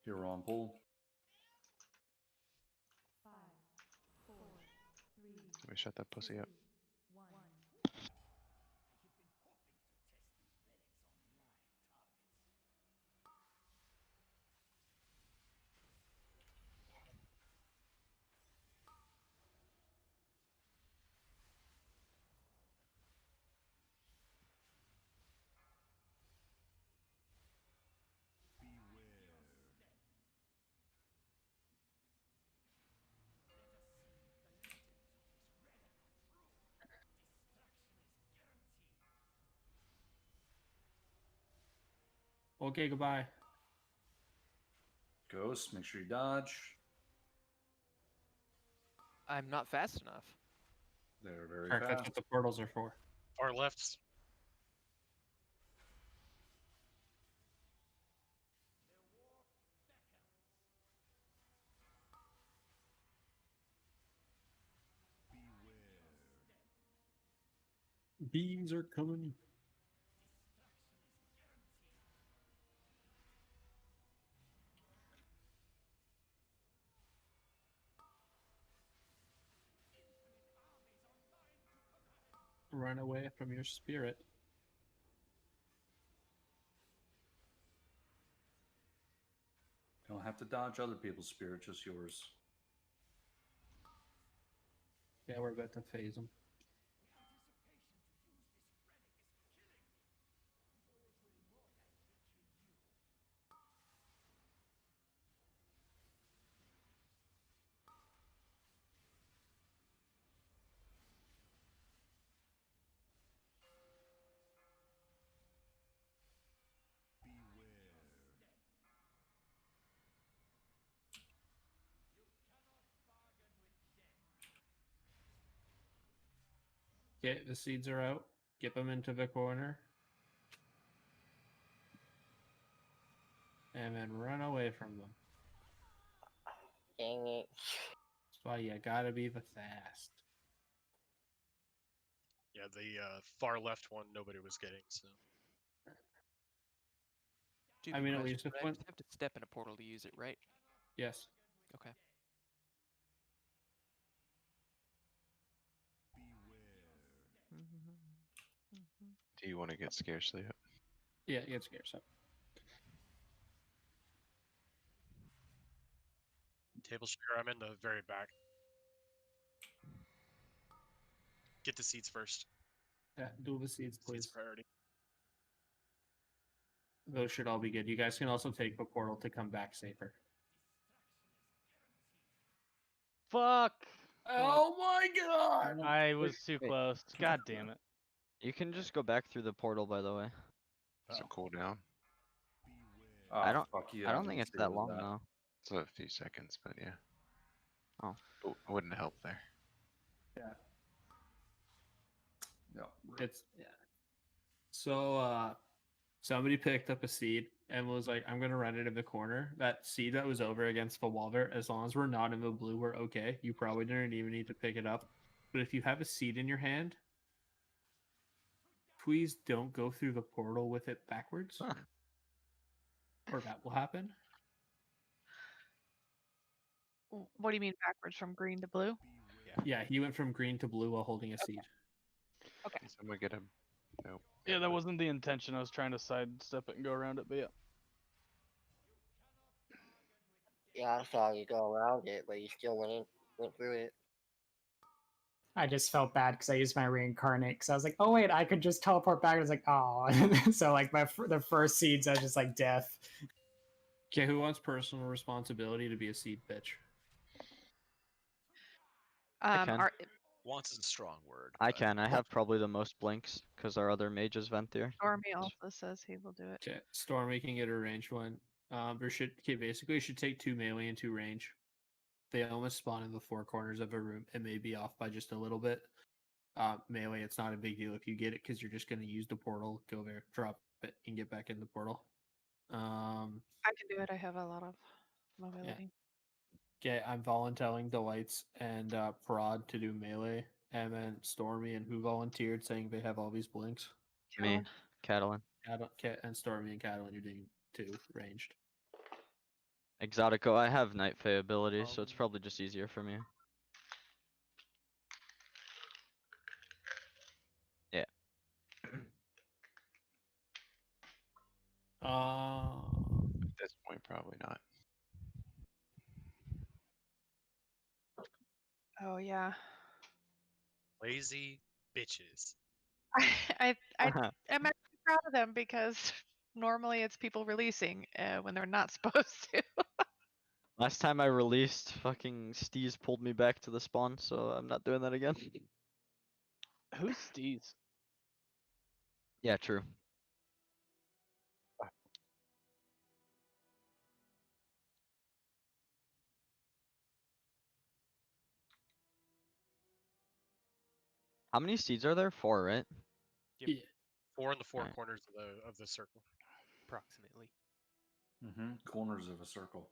You're on pull. Let me shut that pussy up. Okay, goodbye. Ghost, make sure you dodge. I'm not fast enough. They're very Kirk, that's fast. what the portals are for. Far left. Beams are coming. Run away from your spirit. Don't have to dodge other people's spirit, just yours. Yeah, we're about to phase them. Okay, the seeds are out. Get them into the corner. And then run away from them. Dang it. That's why you gotta be the fast. Yeah, the far left one nobody was getting, so. I mean, at question, least if but I one. just have to step in a portal to use it, right? Yes. Okay. Do you want to get scarcely up? Yeah, get scarce up. Table share, I'm in the very back. Get the seats first. Yeah, do the seeds, please. Seats priority. Those should all be good. You guys can also take the portal to come back safer. Fuck! Oh my god! I was too close. God damn it. You can just go back through the portal, by the way. It's a cooldown. Oh, I don't. fuck you. I don't didn't think it's see that it was long that. though. It's a few seconds, but yeah. Oh. It wouldn't help there. Yeah. Yep. It's yeah. So somebody picked up a seed and was like, I'm gonna run it in the corner. That seed that was over against the wall there, as long as we're not in the blue, we're okay. You probably didn't even need to pick it up. But if you have a seed in your hand, please don't go through the portal with it backwards. Or that will happen. What do you mean backwards from green to blue? Yeah, he went from green to blue while holding a seed. Okay. Can someone get him? Nope. Yeah, that wasn't the intention. I was trying to sidestep it and go around it, but yeah. Yeah, I saw you go around it, but you still went through it. I just felt bad because I used my reincarnate because I was like, oh wait, I could just teleport back. I was like, oh, so like the first seeds, I was just like death. Okay, who wants personal responsibility to be a seed bitch? I can. Wants is a strong word. I can. I have probably the most blinks because our other mages vent there. Stormy also says he will do it. Okay, Stormy can get a ranged one. Basically should take 2 melee and 2 range. They almost spawn in the 4 corners of a room. It may be off by just a little bit. Melee, it's not a big deal if you get it because you're just going to use the portal, go there, drop it, and get back in the portal. I can do it. I have a lot of mobility. Okay, I'm volunteering Delights and Prod to do melee, and then Stormy and who volunteered saying they have all these blinks? Me, Catalan. And Stormy and Catalan, you're doing 2 ranged. Exotico, I have Night Fae ability, so it's probably just easier for me. Yeah. At this point, probably not. Oh yeah. Lazy bitches. I'm actually proud of them because normally it's people releasing when they're not supposed to. Last time I released, fucking Steez pulled me back to the spawn, so I'm not doing that again. Who's Steez? Yeah, true. How many seeds are there? 4, right? Yep. 4 in the 4 Alright. corners of the circle. Approximately. Corners of a circle.